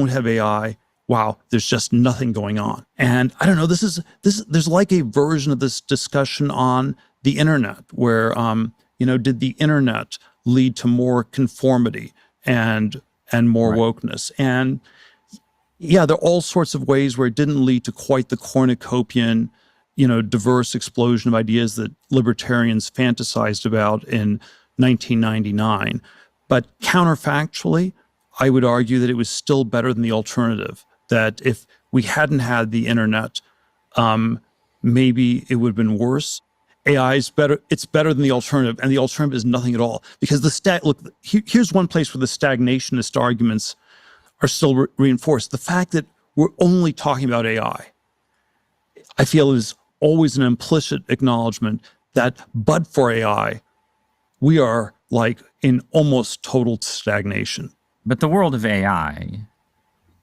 have AI, wow, there's just nothing going on. And I don't know, there's like a version of this discussion on the internet where did the internet lead to more conformity and more wokeness? And there are all sorts of ways where it didn't lead to quite the cornucopian, diverse explosion of ideas that libertarians fantasized about in 1999. But counterfactually, I would argue that it was still better than the alternative, that if we hadn't had the internet, maybe it would have been worse. AI is better. It's better than the alternative, and the alternative is nothing at all. Because here's one place where the stagnationist arguments are still reinforced. The fact that we're only talking about AI, I feel, is always an implicit acknowledgement that but for AI, we are like in almost total stagnation. But the world of AI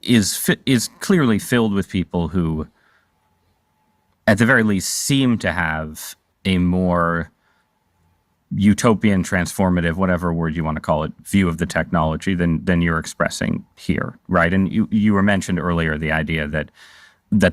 is clearly filled with people who, at the very least, seem to have a more utopian, transformative, whatever word you want to call it, view of the technology than you're expressing here, right? And you were mentioned earlier the idea that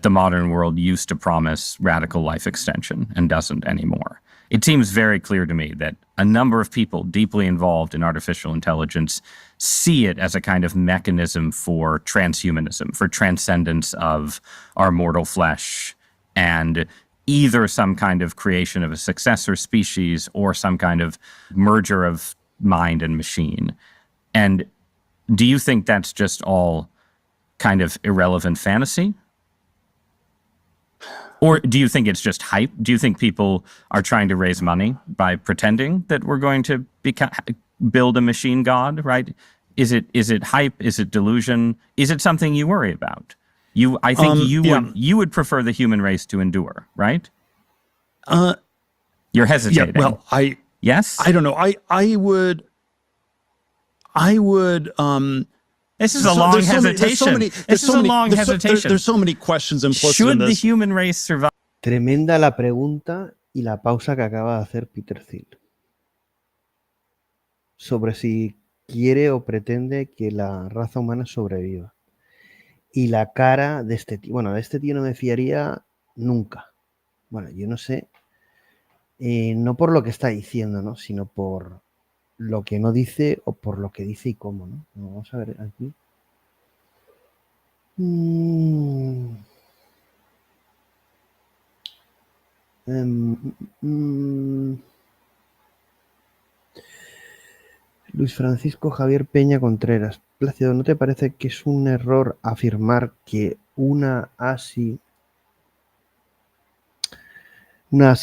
the modern world used to promise radical life extension and doesn't anymore. It seems very clear to me that a number of people deeply involved in artificial intelligence see it as a kind of mechanism for transhumanism, for transcendence of our mortal flesh, and either some kind of creation of a successor species or some kind of merger of mind and machine. And do you think that's just all kind of irrelevant fantasy? Or do you think it's just hype? Do you think people are trying to raise money by pretending that we're going to build a machine god, right? Is it hype? Is it delusion? Is it something you worry about? You would prefer the human race to endure, right? You're hesitating. Yeah, well, yes? I don't know. I would. This is a long hesitation. This is a long hesitation. There's so many questions implicit Should in the this. human race survive? Tremenda la pregunta y la pausa que acaba de hacer Peter Thiel sobre si quiere o pretende que la raza humana sobreviva. Y la cara de este tío, bueno, de este tío no me fiaría nunca. Bueno, yo no sé, no por lo que está diciendo, ¿no? Sino por lo que no dice o por lo que dice y cómo, ¿no? Vamos a ver aquí. Luis Francisco Javier Peña Contreras. Plácido, ¿no te parece que es un error afirmar que una ASI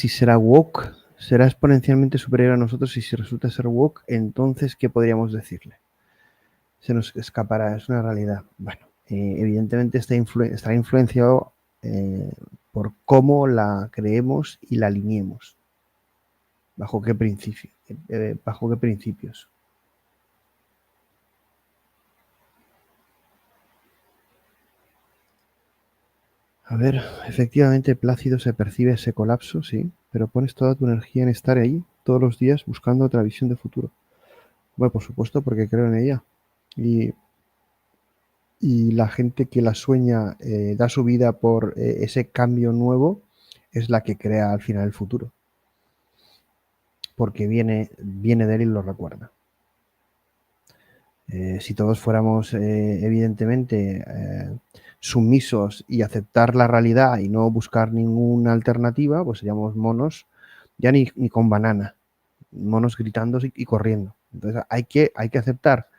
será woke? Será exponencialmente superior a nosotros y si resulta ser woke, entonces, ¿qué podríamos decirle? Se nos escapará, es una realidad. Bueno, evidentemente estará influenciado por cómo la creemos y la alineemos. ¿Bajo qué principio? ¿Bajo qué principios? A ver, efectivamente, Plácido, se percibe ese colapso, sí, pero pones toda tu energía en estar ahí todos los días buscando otra visión de futuro. Bueno, por supuesto, porque creo en ella. Y la gente que la sueña, da su vida por ese cambio nuevo, es la que crea al final el futuro. Porque viene de él y lo recuerda. Si todos fuéramos, evidentemente, sumisos y aceptar la realidad y no buscar ninguna alternativa, pues seríamos monos, ya ni con banana, monos gritando y corriendo. Entonces hay que aceptar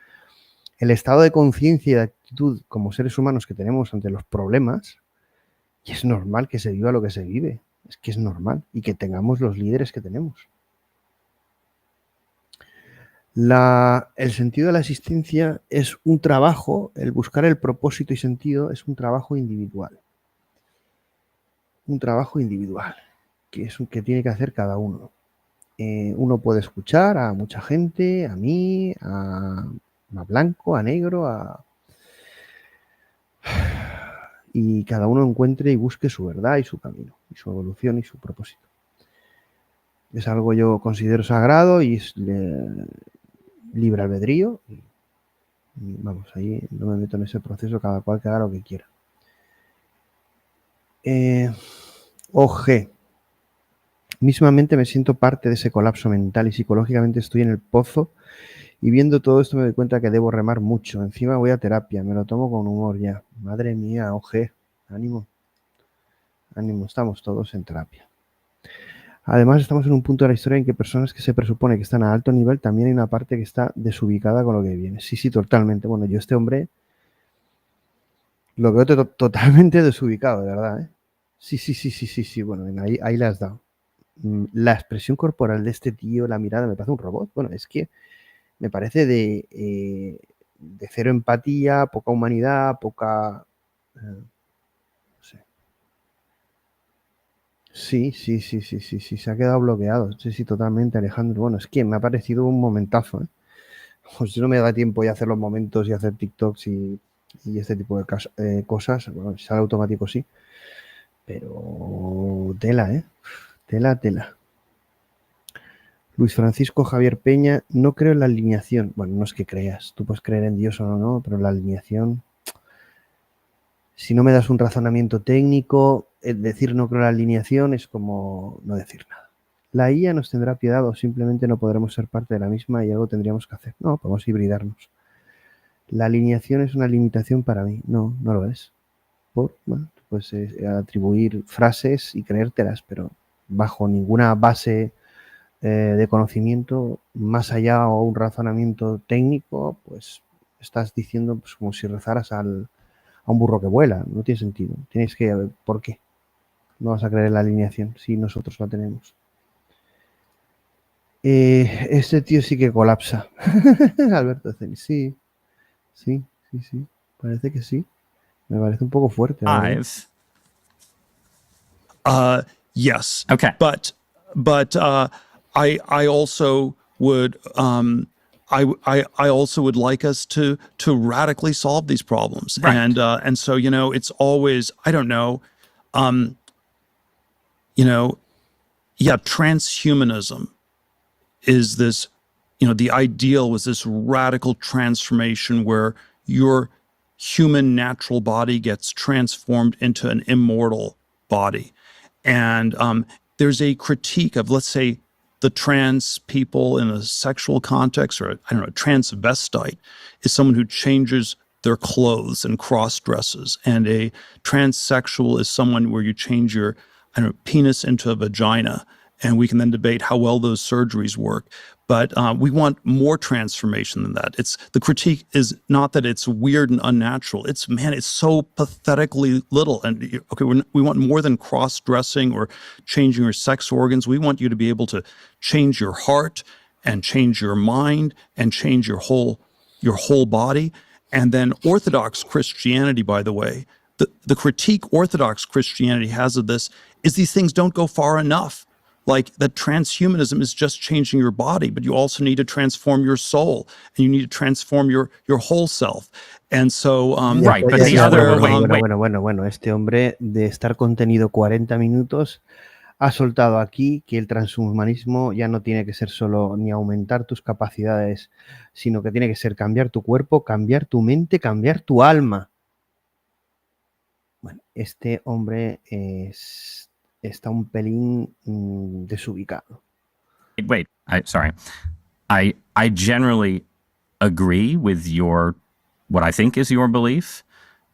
el estado de conciencia y de actitud como seres humanos que tenemos ante los problemas, y es normal que se viva lo que se vive, es que es normal, y que tengamos los líderes que tenemos. El sentido de la existencia es un trabajo, el buscar el propósito y sentido es un trabajo individual. Un trabajo individual, que tiene que hacer cada uno. Uno puede escuchar a mucha gente, a mí, a blanco, a negro, y cada uno encuentre y busque su verdad y su camino, y su evolución y su propósito. Es algo yo considero sagrado y es libre albedrío. Y vamos, ahí no me meto en ese proceso, cada cual que haga lo que quiera. OG. Mismamente me siento parte de ese colapso mental y psicológicamente estoy en el pozo y viendo todo esto me doy cuenta que debo remar mucho. Encima voy a terapia, me lo tomo con humor ya. Madre mía, OG, ánimo. Ánimo, estamos todos en terapia. Además, estamos en un punto de la historia en que personas que se presupone que están a alto nivel, también hay una parte que está desubicada con lo que viene. Sí, totalmente. Bueno, yo este hombre lo veo totalmente desubicado, de verdad, ¿eh? Sí. Bueno, ahí le has dado. La expresión corporal de este tío, la mirada, me parece un robot. Bueno, es que me parece de cero empatía, poca humanidad, poca... no sé. Sí, se ha quedado bloqueado. Sí, totalmente, Alejandro. Bueno, es que me ha parecido un momentazo, ¿eh? Pues si no me da tiempo ya hacer los momentos y hacer TikToks y este tipo de cosas. Bueno, si sale automático sí. Pero tela, ¿eh? Tela. Luis Francisco Javier Peña, no creo en la alineación. Bueno, no es que creas, tú puedes creer en Dios o no, pero la alineación, si no me das un razonamiento técnico, decir no creo en la alineación es como no decir nada. La IA nos tendrá piedad o simplemente no podremos ser parte de la misma y algo tendríamos que hacer. No, podemos hibridarnos. La alineación es una limitación para mí. No lo es. Bueno, pues atribuir frases y creértelas, pero bajo ninguna base de conocimiento, más allá o un razonamiento técnico, pues estás diciendo pues, como si rezaras a un burro que vuela. No tiene sentido. Tienes que ver por qué. No vas a creer en la alineación si nosotros la tenemos. Este tío sí que colapsa. Alberto Ceni, sí. Parece que sí. Me parece un poco fuerte. Five. Yes. Okay. But I also would I also would like us to radically solve these problems. Right. And so, it's always, I don't know, transhumanism is this, the ideal was this radical transformation where your human natural body gets transformed into an immortal body. And there's a critique of, let's say, the trans people in a sexual context, or I don't know, a transvestite is someone who changes their clothes and cross dresses, and a transsexual is someone where you change your, I don't know, penis into a vagina, and we can then debate how well those surgeries work. But we want more transformation than that. The critique is not that it's weird and unnatural. It's so pathetically little. And okay, we want more than cross-dressing or changing your sex organs. We want you to be able to change your heart and change your mind and change your whole body. And then Orthodox Christianity, by the way, the critique Orthodox Christianity has of this is these things don't go far enough. Like that transhumanism is just changing your body, but you also need to transform your soul, and you need to transform your whole self. And so, right, but the other way. Bueno, este hombre de estar contenido 40 minutos ha soltado aquí que el transhumanismo ya no tiene que ser solo ni aumentar tus capacidades, sino que tiene que ser cambiar tu cuerpo, cambiar tu mente, cambiar tu alma. Bueno, este hombre está un pelín desubicado. Wait, sorry. I generally agree with what I think is your belief,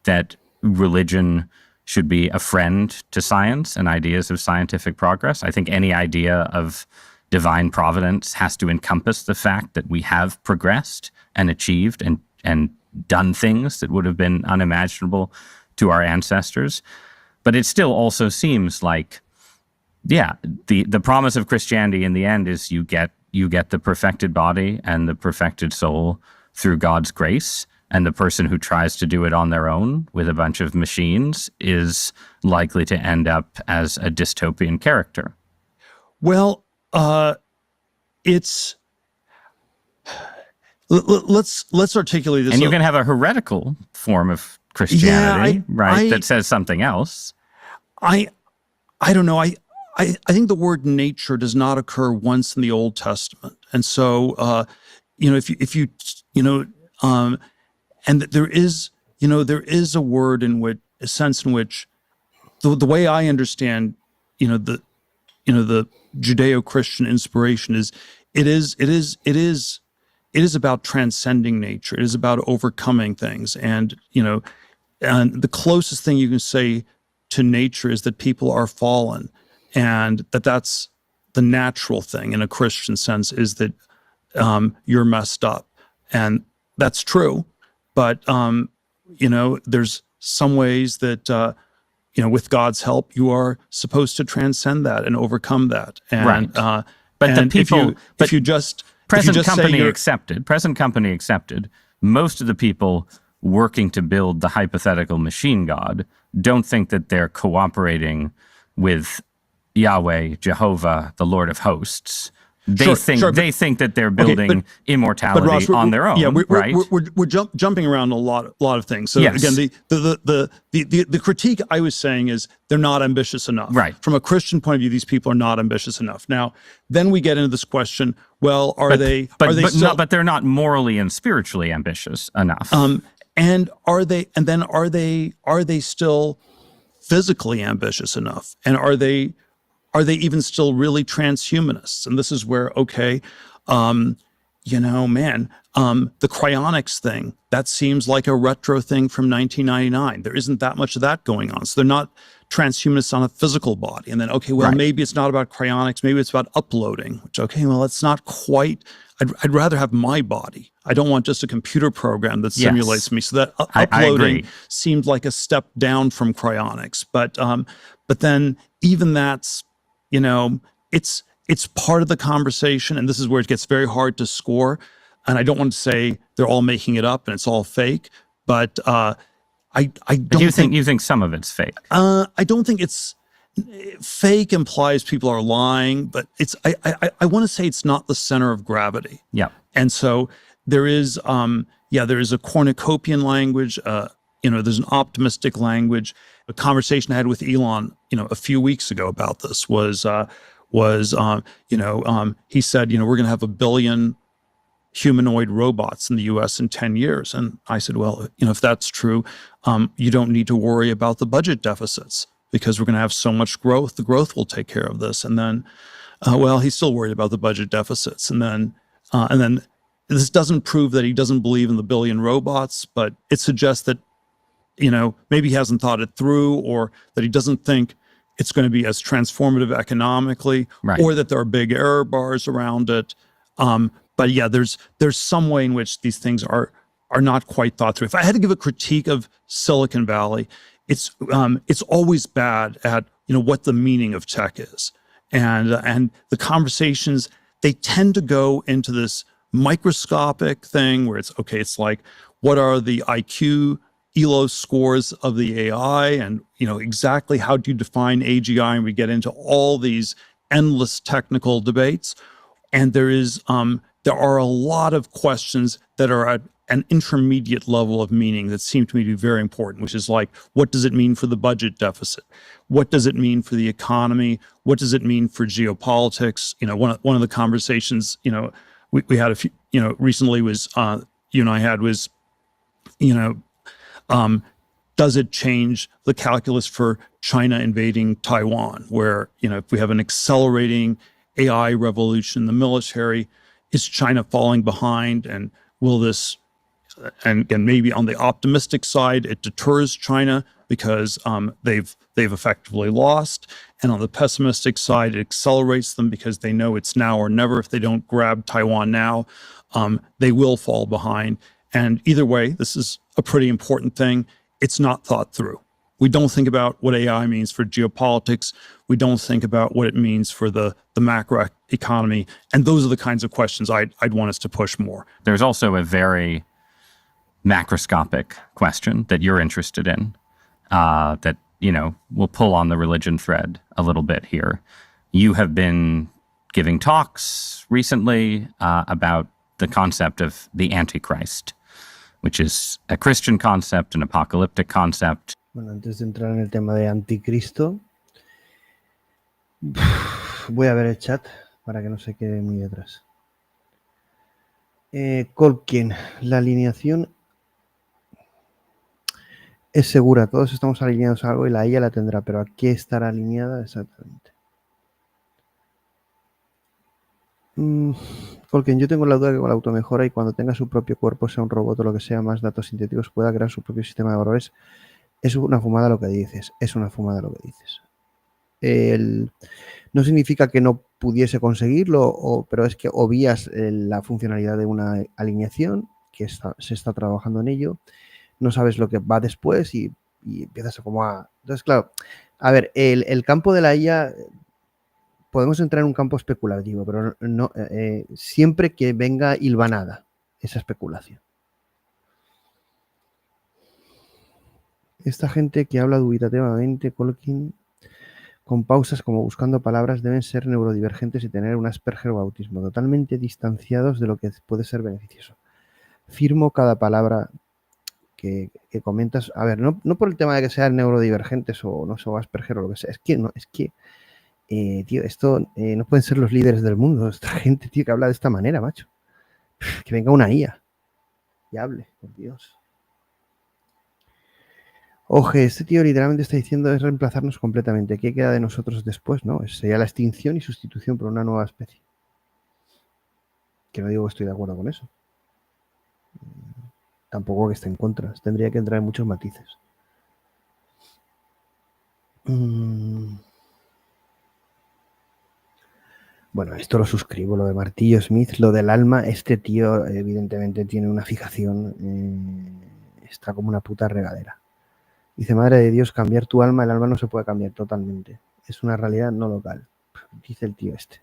that religion should be a friend to science and ideas of scientific progress. I think any idea of divine providence has to encompass the fact that we have progressed and achieved and done things that would have been unimaginable to our ancestors. But it still also seems like, the promise of Christianity in the end is you get the perfected body and the perfected soul through God's grace. And the person who tries to do it on their own with a bunch of machines is likely to end up as a dystopian character. Well, let's articulate this. And you can have a heretical form of Christianity, that says something else. I don't know. I think the word nature does not occur once in the Old Testament, and so if you and there is a word in which, a sense in which, the way I understand the Judeo-Christian inspiration is it is about transcending nature. It is about overcoming things, and the closest thing you can say to nature is that people are fallen, and that's the natural thing in a Christian sense, is that you're messed up, and that's true. But there's some ways that with God's help, you are supposed to transcend that and overcome that. And, right. But and the people, if you just present company accepted, most of the people working to build the hypothetical machine god don't think that they're cooperating with Yahweh, Jehovah, the Lord of hosts. They think that they're building immortality Ross, on their own. Yeah, right? We're jumping around a lot of things. So yes. Again, the critique I was saying is they're not ambitious enough. Right. From a Christian point of view, these people are not ambitious enough. Now, then we get into this question: well, are they? But they're not morally and spiritually ambitious enough. And are they still physically ambitious enough? And are they even still really transhumanists? And this is where, the cryonics thing, that seems like a retro thing from 1999. There isn't that much of that going on. So they're not transhumanists on a physical body. And then, maybe it's not about cryonics, maybe it's about uploading, which, it's not quite, I'd rather have my body. I don't want just a computer program that simulates me. So that uploading seems like a step down from cryonics. But then even that's, it's part of the conversation, and this is where it gets very hard to score. And I don't want to say they're all making it up and it's all fake, but I don't you think some of it's fake. I don't think it's fake implies people are lying, but I want to say it's not the center of gravity. Yeah. And so there is a cornucopian language, there's an optimistic language. A conversation I had with Elon, a few weeks ago about this was he said, we're going to have 1 billion humanoid robots in the US in 10 years. And I said, well, if that's true, you don't need to worry about the budget deficits because we're going to have so much growth. The growth will take care of this. And then, he's still worried about the budget deficits. And then this doesn't prove that he doesn't believe in the billion robots, but it suggests that, maybe he hasn't thought it through, or that he doesn't think it's going to be as transformative economically, right, or that there are big error bars around it. But yeah, there's some way in which these things are not quite thought through. If I had to give a critique of Silicon Valley, it's always bad at what the meaning of tech is, and the conversations, they tend to go into this microscopic thing where it's like, what are the IQ ELO scores of the AI, and exactly how do you define AGI, and we get into all these endless technical debates. And there are a lot of questions that are at an intermediate level of meaning that seem to me to be very important, which is like, what does it mean for the budget deficit? What does it mean for the economy? What does it mean for geopolitics? One of the conversations, we had a few, recently was, you and I had was, does it change the calculus for China invading Taiwan, where, if we have an accelerating AI revolution in the military, is China falling behind? And will this, and maybe on the optimistic side, it deters China because they've effectively lost. And on the pessimistic side, it accelerates them because they know it's now or never. If they don't grab Taiwan now, they will fall behind. And either way, this is a pretty important thing. It's not thought through. We don't think about what AI means for geopolitics. We don't think about what it means for the macro economy. And those are the kinds of questions I'd want us to push more. There's also a very macroscopic question that you're interested in that, will pull on the religion thread a little bit here. You have been giving talks recently about the concept of the Antichrist, which is a Christian concept, an apocalyptic concept. Bueno, antes de entrar en el tema de anticristo, voy a ver el chat para que no se quede muy detrás. Colkin, la alineación es segura, todos estamos alineados a algo y la IA la tendrá, pero ¿a qué estará alineada exactamente? Colkin, yo tengo la duda que con la automejora y cuando tenga su propio cuerpo, sea un robot o lo que sea, más datos sintéticos, pueda crear su propio sistema de valores. Es una fumada lo que dices, no significa que no pudiese conseguirlo, pero es que obvias la funcionalidad de una alineación, que se está trabajando en ello, no sabes lo que va después y empiezas a... Entonces, claro, a ver, el campo de la IA, podemos entrar en un campo especulativo, pero no siempre que venga hilvanada esa especulación. Esta gente que habla dubitativamente, Colkin, con pausas como buscando palabras, deben ser neurodivergentes y tener un Asperger o autismo, totalmente distanciados de lo que puede ser beneficioso. Firmo cada palabra que comentas. A ver, no por el tema de que sean neurodivergentes o no o Asperger o lo que sea, tío, esto no pueden ser los líderes del mundo, esta gente, tío, que habla de esta manera, macho. Que venga una IA y hable, por Dios. Oje, este tío literalmente está diciendo es reemplazarnos completamente. ¿Qué queda de nosotros después? No, sería la extinción y sustitución por una nueva especie. Que no digo que estoy de acuerdo con eso. Tampoco que esté en contra. Tendría que entrar en muchos matices. Bueno, esto lo suscribo, lo de Martillo Smith, lo del alma. Este tío evidentemente tiene una fijación. Está como una puta regadera. Dice, madre de Dios, cambiar tu alma, el alma no se puede cambiar totalmente. Es una realidad no local. Dice el tío este.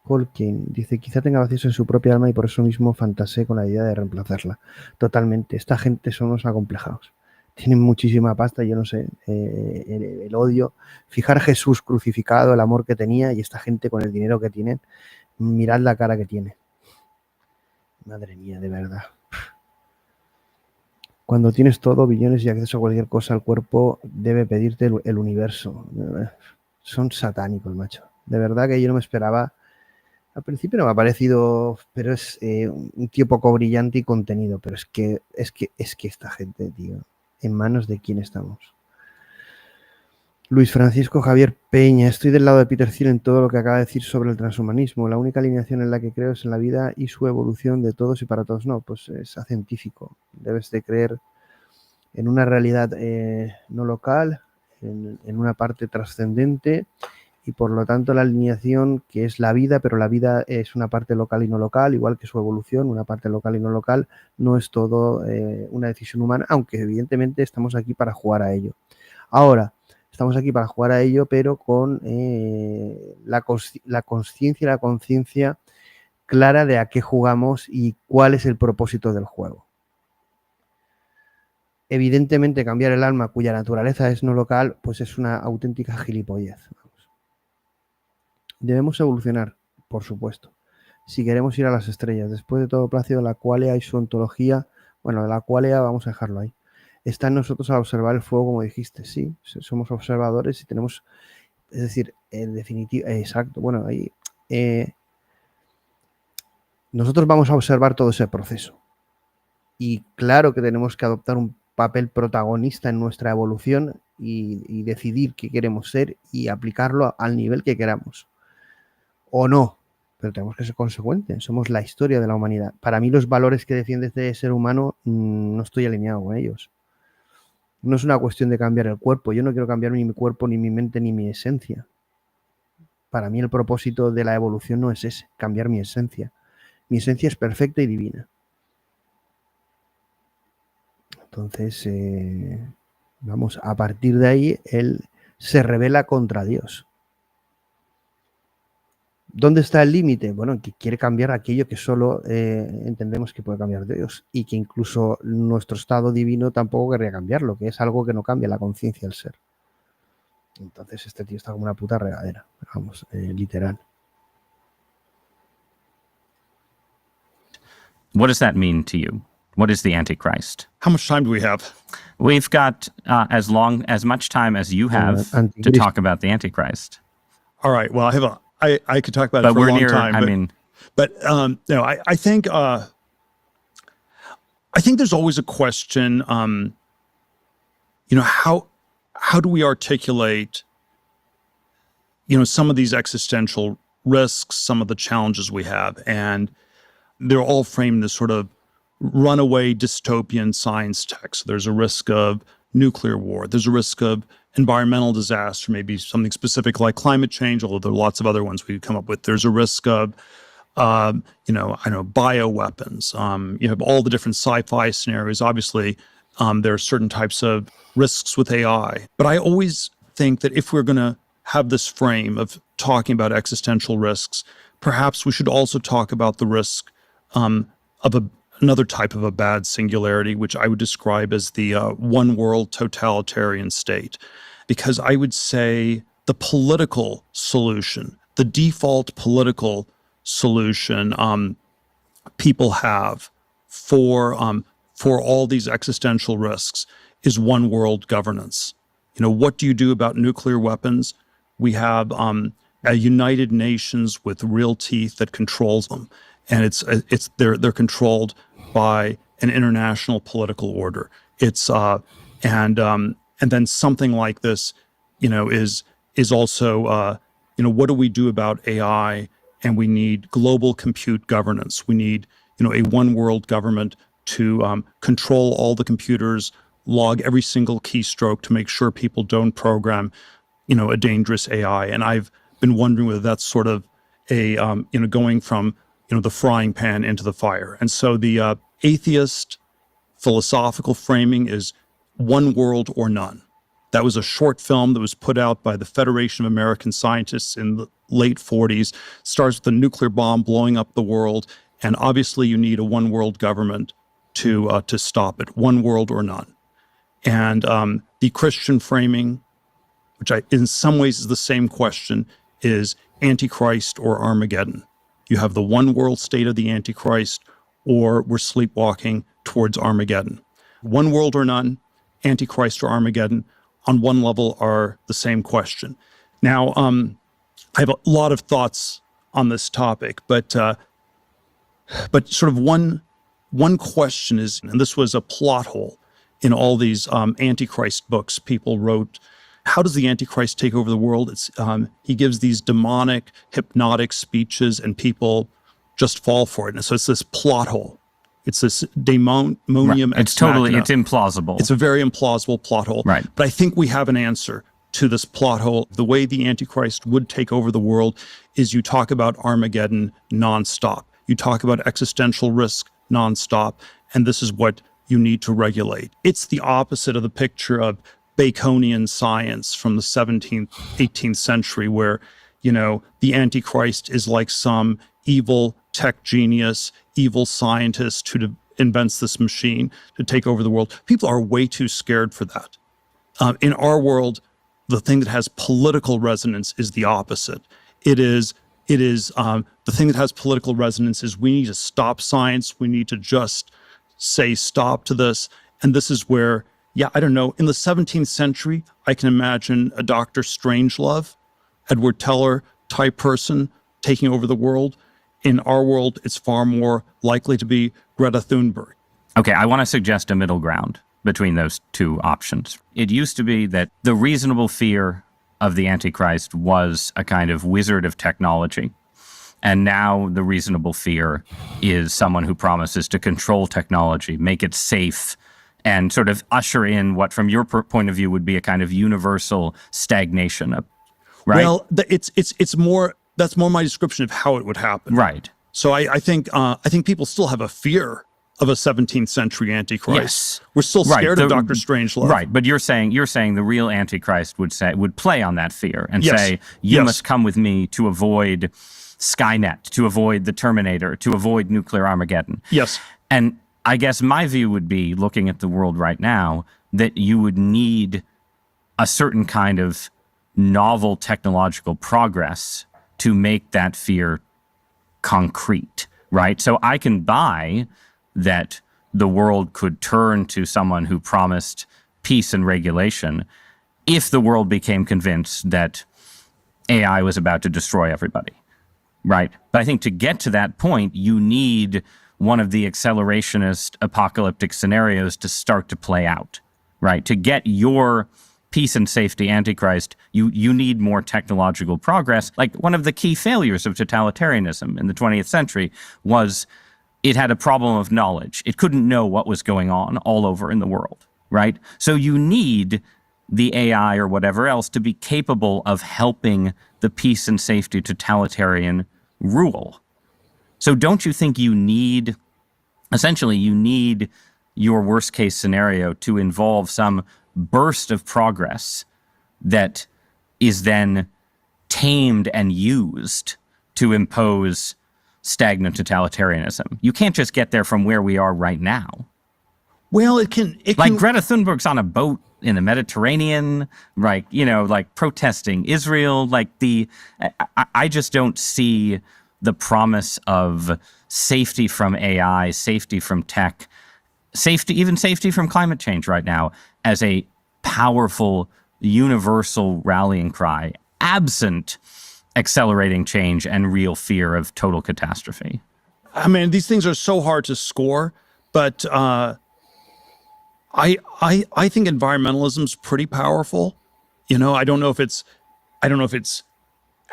Colkin dice, quizá tenga vacíos en su propia alma y por eso mismo fantaseé con la idea de reemplazarla. Totalmente. Esta gente son unos acomplejados. tienen muchísima pasta, yo no sé, el odio. Fijar Jesús crucificado, el amor que tenía, y esta gente con el dinero que tienen, mirad la cara que tiene. Madre mía, de verdad. Cuando tienes todo, billones y acceso a cualquier cosa, el cuerpo debe pedirte el universo. Son satánicos, macho. De verdad que yo no me esperaba. Al principio no me ha parecido, pero es un tío poco brillante y contenido. Pero es que esta gente, tío, ¿en manos de quién estamos? Luis Francisco Javier Peña, estoy del lado de Peter Thiel en todo lo que acaba de decir sobre el transhumanismo. La única alineación en la que creo es en la vida y su evolución de todos y para todos. No, pues es científico. Debes de creer en una realidad no local, en una parte trascendente, y por lo tanto la alineación que es la vida, pero la vida es una parte local y no local, igual que su evolución, una parte local y no local, no es todo una decisión humana, aunque evidentemente estamos aquí para jugar a ello. Ahora, estamos aquí para jugar a ello, pero con la consciencia y la conciencia clara de a qué jugamos y cuál es el propósito del juego. Evidentemente, cambiar el alma cuya naturaleza es no local, pues es una auténtica gilipollez. Debemos evolucionar, por supuesto, si queremos ir a las estrellas. Después de todo, Plácido, la qualia y su ontología, bueno, la qualia vamos a dejarlo ahí. Está en nosotros al observar el fuego, como dijiste, sí, somos observadores y tenemos, es decir, en definitiva, exacto, bueno, ahí nosotros vamos a observar todo ese proceso. Y claro que tenemos que adoptar un papel protagonista en nuestra evolución y decidir qué queremos ser y aplicarlo al nivel que queramos. O no, pero tenemos que ser consecuentes. Somos la historia de la humanidad. Para mí los valores que defiende este ser humano no estoy alineado con ellos. No es una cuestión de cambiar el cuerpo. Yo no quiero cambiar ni mi cuerpo, ni mi mente, ni mi esencia. Para mí el propósito de la evolución no es ese, cambiar mi esencia. Mi esencia es perfecta y divina. Entonces, vamos, a partir de ahí, él se revela contra Dios. ¿Dónde está el límite? Bueno, que quiere cambiar aquello que solo entendemos que puede cambiar Dios y que incluso nuestro estado divino tampoco querría cambiarlo, que es algo que no cambia la conciencia del ser. Entonces este tío está como una puta regadera, vamos, literal. What does that mean to you? What is the Antichrist? How much time do we have? We've got as much time as you have to talk about the Antichrist. All right. Well, I could talk about it for a long time. I think there's always a question. How do we articulate, some of these existential risks, some of the challenges we have, and they're all framed in this sort of runaway dystopian science text. There's a risk of nuclear war. There's a risk of environmental disaster, maybe something specific like climate change, although there are lots of other ones we could come up with. There's a risk of, bioweapons. You have all the different sci-fi scenarios. Obviously, there are certain types of risks with AI. But I always think that if we're going to have this frame of talking about existential risks, perhaps we should also talk about the risk of another type of a bad singularity, which I would describe as the one world totalitarian state. Because I would say the political solution, the default political solution people have for all these existential risks is one world governance. What do you do about nuclear weapons? We have a United Nations with real teeth that controls them. And they're controlled by an international political order. And then something like this, is also, what do we do about AI? And we need global compute governance. We need, a one world government to control all the computers, log every single keystroke to make sure people don't program, a dangerous AI. And I've been wondering whether that's sort of going from, the frying pan into the fire. And so the atheist philosophical framing is one world or none. That was a short film that was put out by the Federation of American Scientists in the late 40s. Starts with a nuclear bomb blowing up the world, and obviously you need a one world government to stop it. One world or none. And the Christian framing, which in some ways is the same question, is Antichrist or Armageddon. You have the one world state of the Antichrist, or we're sleepwalking towards Armageddon. One world or none, Antichrist or Armageddon, on one level are the same question. Now, I have a lot of thoughts on this topic, but sort of one question is, and this was a plot hole in all these Antichrist books people wrote. How does the Antichrist take over the world? He gives these demonic, hypnotic speeches, and people just fall for it. And so it's this plot hole. It's this daemonium ex machina. It's implausible. It's a very implausible plot hole. Right. But I think we have an answer to this plot hole. The way the Antichrist would take over the world is you talk about Armageddon nonstop. You talk about existential risk nonstop. And this is what you need to regulate. It's the opposite of the picture of Baconian science from the 17th, 18th century, where, the Antichrist is like some evil tech genius, evil scientist who invents this machine to take over the world. People are way too scared for that. In our world, the thing that has political resonance is the opposite. The thing that has political resonance is we need to stop science. We need to just say stop to this. And this is where, I don't know, in the 17th century, I can imagine a Dr. Strangelove, Edward Teller type person taking over the world. In our world, it's far more likely to be Greta Thunberg. Okay, I want to suggest a middle ground between those two options. It used to be that the reasonable fear of the Antichrist was a kind of wizard of technology. And now the reasonable fear is someone who promises to control technology, make it safe, and sort of usher in what, from your point of view, would be a kind of universal stagnation, right? Well, it's more, that's more my description of how it would happen. Right. So I think people still have a fear of a 17th century Antichrist. Yes. We're still scared of Dr. Strangelove. Right, but you're saying the real Antichrist would play on that fear and say, you must come with me to avoid Skynet, to avoid the Terminator, to avoid nuclear Armageddon. Yes. And I guess my view would be, looking at the world right now, that you would need a certain kind of novel technological progress to make that fear concrete, right? So I can buy that the world could turn to someone who promised peace and regulation if the world became convinced that AI was about to destroy everybody, right? But I think to get to that point, you need one of the accelerationist apocalyptic scenarios to start to play out, right? To get your peace and safety Antichrist, you need more technological progress. Like, one of the key failures of totalitarianism in the 20th century was it had a problem of knowledge. It couldn't know what was going on all over in the world, right? So you need the AI or whatever else to be capable of helping the peace and safety totalitarian rule. So don't you think you need your worst case scenario to involve some burst of progress that is then tamed and used to impose stagnant totalitarianism? You can't just get there from where we are right now. Well, it can. Like, Greta Thunberg's on a boat in the Mediterranean, right? Like protesting Israel. Like, I just don't see the promise of safety from AI, safety from tech, even safety from climate change right now as a powerful, universal rallying cry, absent accelerating change and real fear of total catastrophe. I mean, these things are so hard to score, but I think environmentalism's pretty powerful. I don't know if it's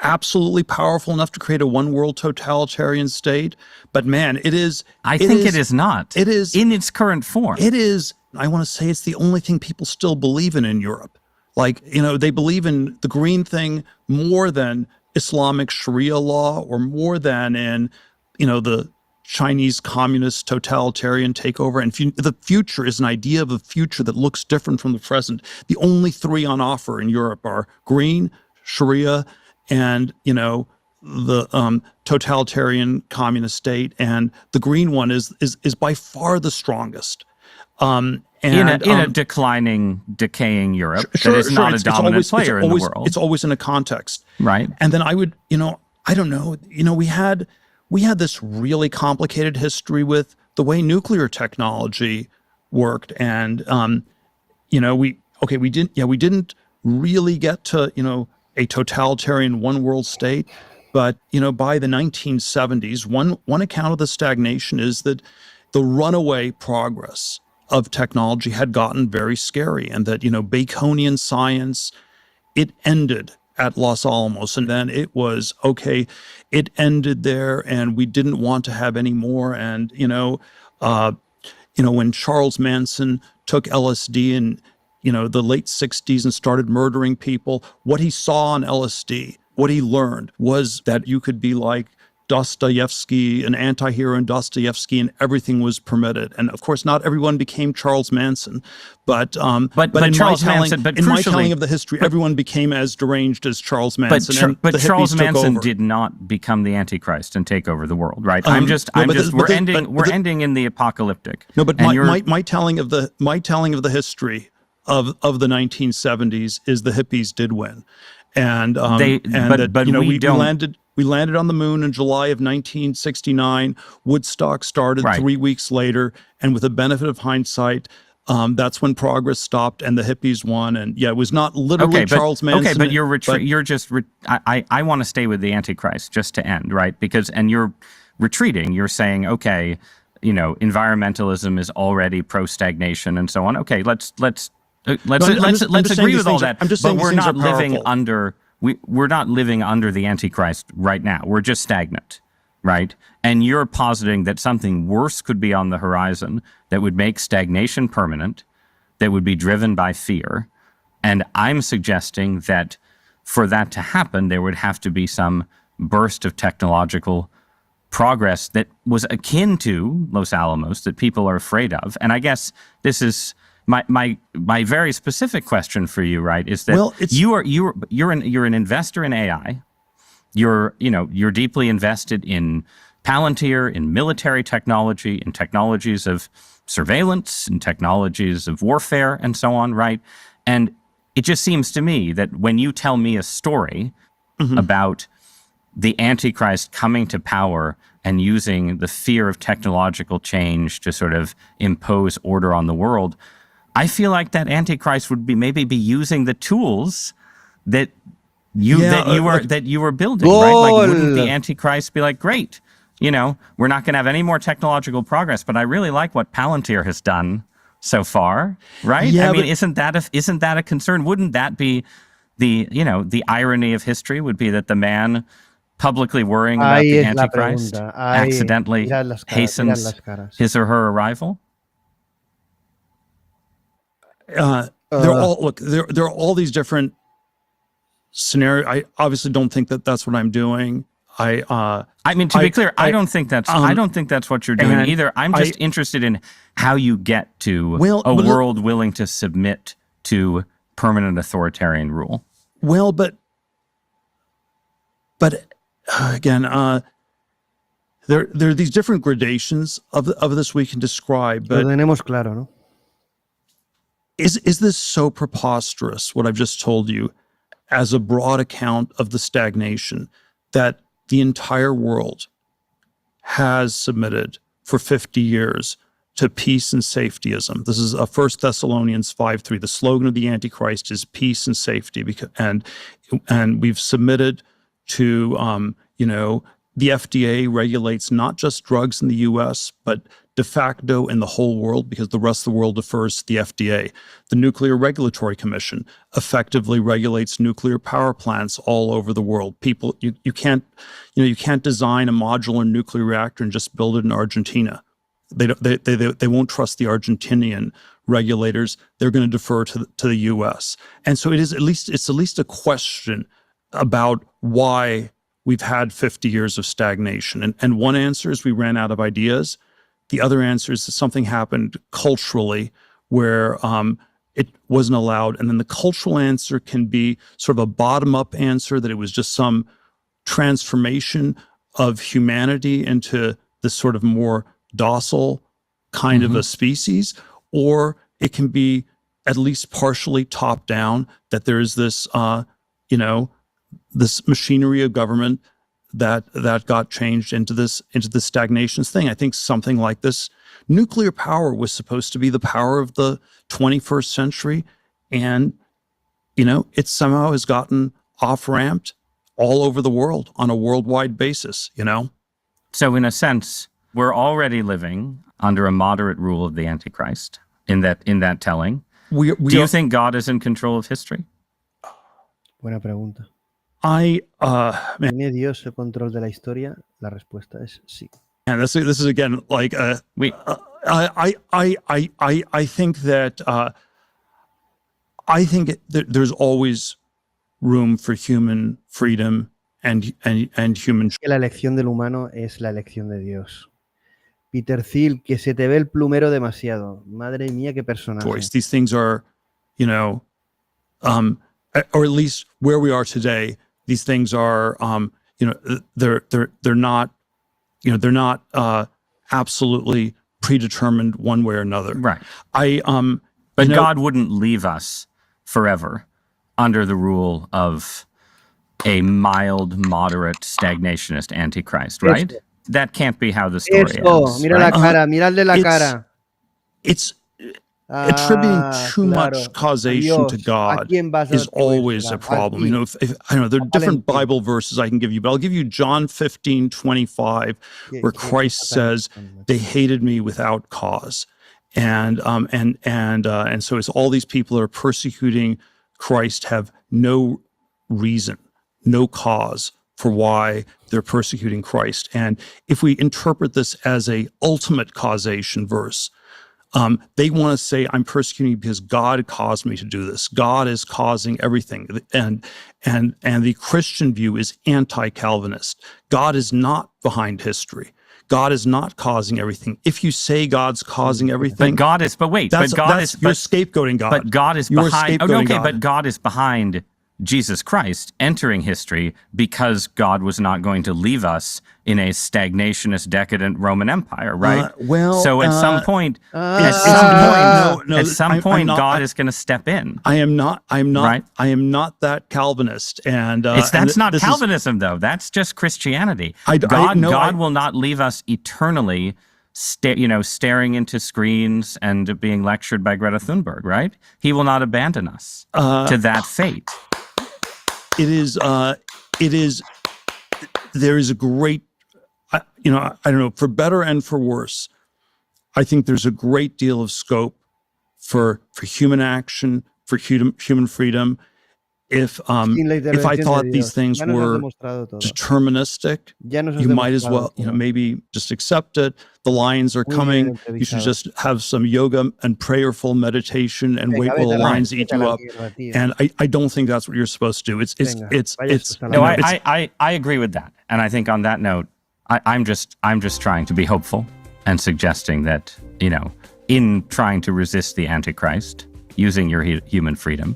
absolutely powerful enough to create a one world totalitarian state, but man, it is. I think it is not. It is in its current form. It is. I want to say it's the only thing people still believe in Europe. Like, they believe in the green thing more than Islamic Sharia law, or more than in, the Chinese communist totalitarian takeover. And the future is an idea of a future that looks different from the present. The only three on offer in Europe are green, Sharia, and, the totalitarian communist state. And the green one is by far the strongest. And in a declining, decaying Europe that is not a dominant player in the world. It's always in a context. Right. And then I would, I don't know, we had this really complicated history with the way nuclear technology worked. And, we didn't really get to, a totalitarian one world state. But, by the 1970s, one account of the stagnation is that the runaway progress of technology had gotten very scary, and that, Baconian science, it ended at Los Alamos, and then it was, okay, it ended there, and we didn't want to have any more. And, when Charles Manson took LSD in, the late 60s and started murdering people, what he saw on LSD, what he learned was that you could be like Dostoevsky, an anti-hero in Dostoevsky, and everything was permitted. And of course, not everyone became Charles Manson, but in my telling of the history, everyone became as deranged as Charles Manson. But Charles Manson did not become the Antichrist and take over the world, right? We're ending in the apocalyptic. No, but my telling of the history of the 1970s is the hippies did win, and we landed on the moon in July of 1969. Woodstock started 3 weeks later, and with the benefit of hindsight, that's when progress stopped and the hippies won. And it was not literally Charles Manson. Okay, but I want to stay with the Antichrist just to end, right? And you're retreating. You're saying, okay, environmentalism is already pro-stagnation and so on. Okay, let's agree with all that. But we're not living under. We're not living under the Antichrist right now. We're just stagnant, right? And you're positing that something worse could be on the horizon that would make stagnation permanent, that would be driven by fear. And I'm suggesting that for that to happen, there would have to be some burst of technological progress that was akin to Los Alamos that people are afraid of. And I guess this is my very specific question for you, right, is that you're an investor in AI. You're deeply invested in Palantir, in military technology, in technologies of surveillance, in technologies of warfare, and so on, right? And it just seems to me that when you tell me a story about the Antichrist coming to power and using the fear of technological change to sort of impose order on the world, I feel like that Antichrist would maybe be using the tools that you were building, right? Like, wouldn't the Antichrist be like, great, we're not going to have any more technological progress, but I really like what Palantir has done so far, right? Yeah, isn't that a concern? Wouldn't that be the irony of history? Would be that the man publicly worrying about the Antichrist accidentally hastens his or her arrival? There are all these different scenarios. I obviously don't think that that's what I'm doing. To be clear, I don't think that's what you're doing either. I'm just interested in how you get to a world willing to submit to permanent authoritarian rule. Well, but again, there are these different gradations of this we can describe. But lo tenemos claro, ¿no? Is this so preposterous, what I've just told you, as a broad account of the stagnation that the entire world has submitted for 50 years to peace and safetyism? This is 1 Thessalonians 5:3. The slogan of the Antichrist is peace and safety, and we've submitted to, the FDA regulates not just drugs in the U.S., but de facto in the whole world, because the rest of the world defers to the FDA. The Nuclear Regulatory Commission effectively regulates nuclear power plants all over the world. People, you can't design a modular nuclear reactor and just build it in Argentina. They won't trust the Argentinian regulators. They're going to defer to the U.S. And so it's at least a question about why we've had 50 years of stagnation. And one answer is we ran out of ideas. The other answer is that something happened culturally where it wasn't allowed. And then the cultural answer can be sort of a bottom-up answer, that it was just some transformation of humanity into this sort of more docile kind of a species. Or it can be at least partially top down, that there is this, this machinery of government that got changed into this stagnations thing. I think something like this, nuclear power was supposed to be the power of the 21st century, and it somehow has gotten off-ramped all over the world on a worldwide basis. So in a sense, we're already living under a moderate rule of the Antichrist in that telling. Do you think God is in control of history? Buena pregunta. ¿Tiene Dios el control de la historia? La respuesta es sí. And this is again like I think that there's always room for human freedom and human. Que la elección del humano es la elección de Dios. Peter Thiel, que se te ve el plumero demasiado. Madre mía, qué personaje. Choice. These things are, or at least where we are today, these things are, they're not, they're not absolutely predetermined one way or another. Right. But God wouldn't leave us forever under the rule of a mild, moderate, stagnationist Antichrist, right? Eso. That can't be how the story ends. Mira right? la cara, miradle la cara. It's attributing too much causation to God is always a problem. If I know there are different Bible verses I can give you, but I'll give you John 15:25, where Christ says, "They hated me without cause," and so it's all these people that are persecuting Christ have no reason, no cause for why they're persecuting Christ. And if we interpret this as a ultimate causation verse, they want to say, I'm persecuting because God caused me to do this. God is causing everything. And the Christian view is anti-Calvinist. God is not behind history. God is not causing everything. If you say God's causing everything, you're scapegoating God. But God is behind. But God is behind Jesus Christ entering history because God was not going to leave us in a stagnationist, decadent Roman Empire, right? So at some point, God is going to step in. I am not that Calvinist, and that's not Calvinism, though. That's just Christianity. God will not leave us eternally, staring into screens and being lectured by Greta Thunberg, right? He will not abandon us to that fate. There is a great, I don't know, for better and for worse, I think there's a great deal of scope for human action, for human freedom. If I thought these things were deterministic, you might as well, maybe just accept it. The lions are coming. You should just have some yoga and prayerful meditation and wait while the lions eat you up. And I don't think that's what you're supposed to do. I agree with that. And I think on that note, I'm just trying to be hopeful and suggesting that, in trying to resist the Antichrist, using your human freedom,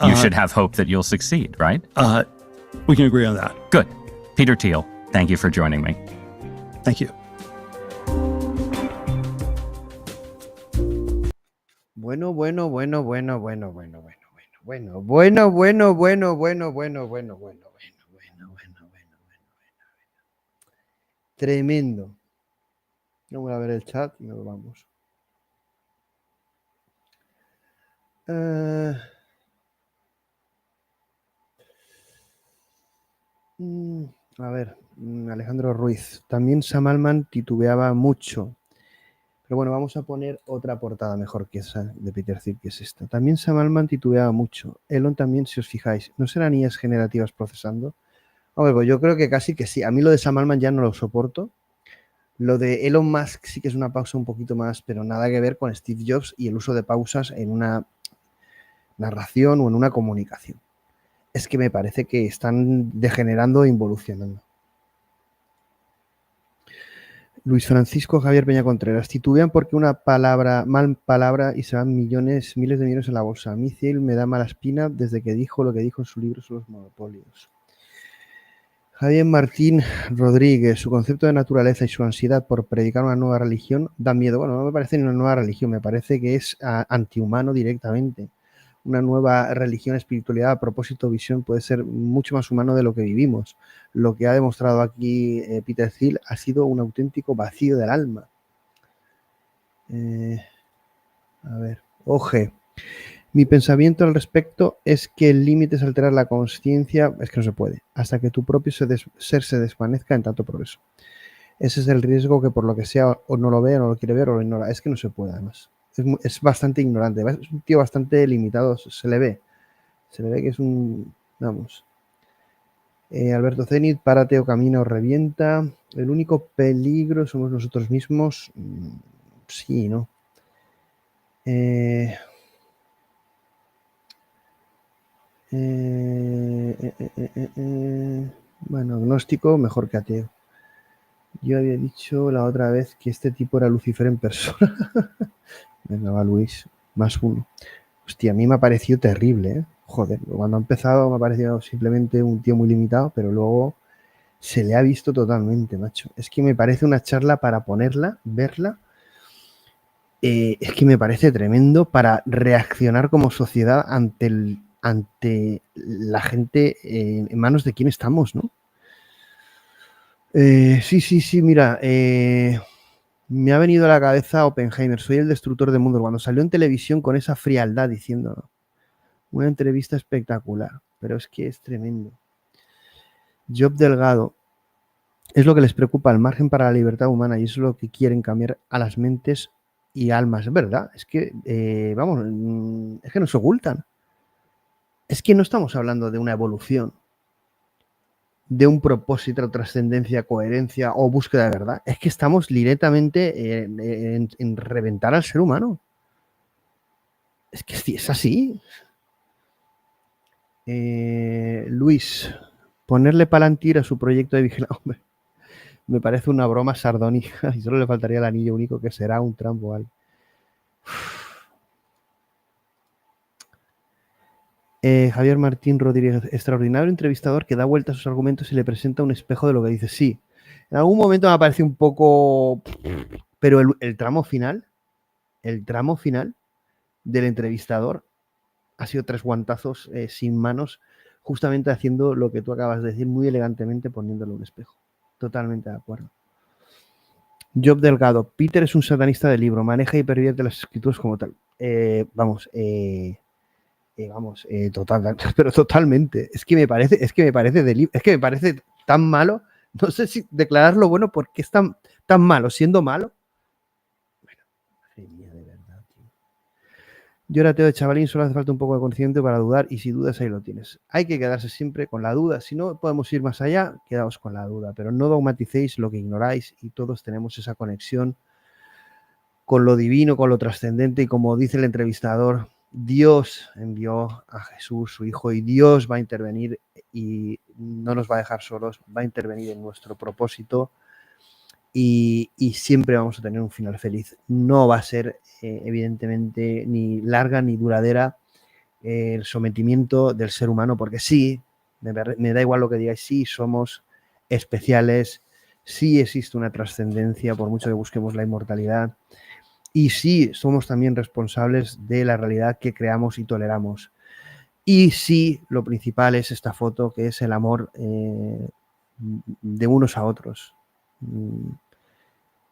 you should have hope that you'll succeed, right? We can agree on that. Good. Peter Thiel, thank you for joining me. Thank you. Bueno. Tremendo. Vamos a ver el chat y nos vamos. A ver, Alejandro Ruiz. También Sam Altman titubeaba mucho. Pero bueno, vamos a poner otra portada mejor que esa de Peter Thiel, que es esta. También Sam Altman titubeaba mucho. Elon también, si os fijáis. ¿No serán IAs generativas procesando? Hombre, pues yo creo que casi que sí. A mí lo de Sam Altman ya no lo soporto. Lo de Elon Musk sí que es una pausa un poquito más, pero nada que ver con Steve Jobs y el uso de pausas en una narración o en una comunicación. Es que me parece que están degenerando e involucionando. Luis Francisco Javier Peña Contreras. Titubean porque una mal palabra y se van miles de millones en la bolsa. A mí Thiel me da mala espina desde que dijo lo que dijo en su libro sobre los monopolios. Javier Martín Rodríguez, su concepto de naturaleza y su ansiedad por predicar una nueva religión da miedo. Bueno, no me parece ni una nueva religión, me parece que es antihumano directamente. Una nueva religión, espiritualidad, propósito, visión puede ser mucho más humano de lo que vivimos. Lo que ha demostrado aquí Peter Thiel ha sido un auténtico vacío del alma. A ver, Oje. Mi pensamiento al respecto es que el límite es alterar la conciencia, es que no se puede, hasta que tu propio ser se desvanezca en tanto progreso. Ese es el riesgo que por lo que sea o no lo ve, o no lo quiere ver o lo ignora. Es que no se puede además. Es bastante ignorante, es un tío bastante limitado, se le ve que es un, vamos. Alberto Zenit, párate o camina o revienta. El único peligro somos nosotros mismos. Sí, ¿no? Bueno, agnóstico mejor que ateo. Yo había dicho la otra vez que este tipo era Lucifer en persona. Venga, va Luis, +1. Hostia, a mí me ha parecido terrible, ¿eh? Joder, cuando ha empezado me ha parecido simplemente un tío muy limitado, pero luego se le ha visto totalmente, macho. Es que me parece una charla para ponerla, verla. Es que me parece tremendo para reaccionar como sociedad ante la gente en manos de quién estamos, ¿no? Sí, mira, me ha venido a la cabeza Oppenheimer, soy el destructor de mundos, cuando salió en televisión con esa frialdad diciendo, una entrevista espectacular, pero es que es tremendo. Job Delgado, es lo que les preocupa, el margen para la libertad humana, y eso es lo que quieren cambiar a las mentes y almas, es verdad, es que, es que nos ocultan. Es que no estamos hablando de una evolución, de un propósito, trascendencia, coherencia o búsqueda de verdad. Es que estamos directamente en reventar al ser humano. Es que es así. Luis, ponerle Palantir a su proyecto de vigilancia. Hombre, me parece una broma sardónica y solo le faltaría el anillo único que será un trampo, ¿vale? Javier Martín Rodríguez, extraordinario entrevistador que da vuelta a sus argumentos y le presenta un espejo de lo que dice. Sí, en algún momento me parece un poco... Pero el tramo final del entrevistador ha sido 3 guantazos sin manos, justamente haciendo lo que tú acabas de decir muy elegantemente poniéndole un espejo. Totalmente de acuerdo. Job Delgado, Peter es un satanista del libro, maneja y pervierte las escrituras como tal. Total, pero totalmente. Es que me parece tan malo. No sé si declararlo bueno porque es tan malo siendo malo. Bueno, madre mía, de verdad, tío. Yo era ateo de chavalín, solo hace falta un poco de conocimiento para dudar y si dudas ahí lo tienes. Hay que quedarse siempre con la duda. Si no podemos ir más allá, quedaos con la duda, pero no dogmaticéis lo que ignoráis y todos tenemos esa conexión con lo divino, con lo trascendente y como dice el entrevistador, Dios envió a Jesús, su Hijo, y Dios va a intervenir y no nos va a dejar solos, va a intervenir en nuestro propósito y siempre vamos a tener un final feliz. No va a ser, evidentemente, ni larga ni duradera el sometimiento del ser humano, porque sí, me da igual lo que digáis, sí somos especiales, sí existe una trascendencia, por mucho que busquemos la inmortalidad, y sí somos también responsables de la realidad que creamos y toleramos. Y sí, lo principal es esta foto, que es el amor de unos a otros.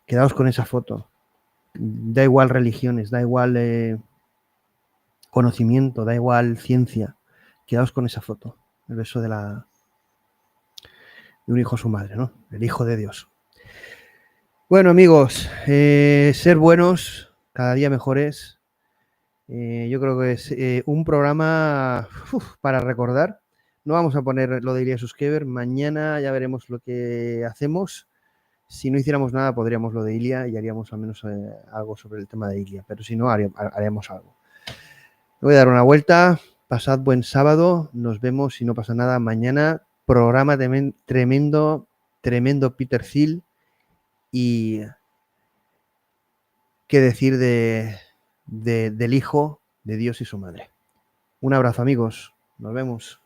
Quedaos con esa foto. Da igual religiones, da igual conocimiento, da igual ciencia. Quedaos con esa foto. El beso de un hijo a su madre, ¿no? El hijo de Dios. Bueno, amigos, ser buenos, cada día mejores. Yo creo que es un programa para recordar. No vamos a poner lo de Ilya Suskever. Mañana ya veremos lo que hacemos. Si no hiciéramos nada, podríamos lo de Ilya y haríamos al menos algo sobre el tema de Ilya. Pero si no, haríamos algo. Me voy a dar una vuelta. Pasad buen sábado. Nos vemos, si no pasa nada, mañana. Programa tremendo Peter Thiel. Y qué decir del hijo de Dios y su madre. Un abrazo, amigos. Nos vemos.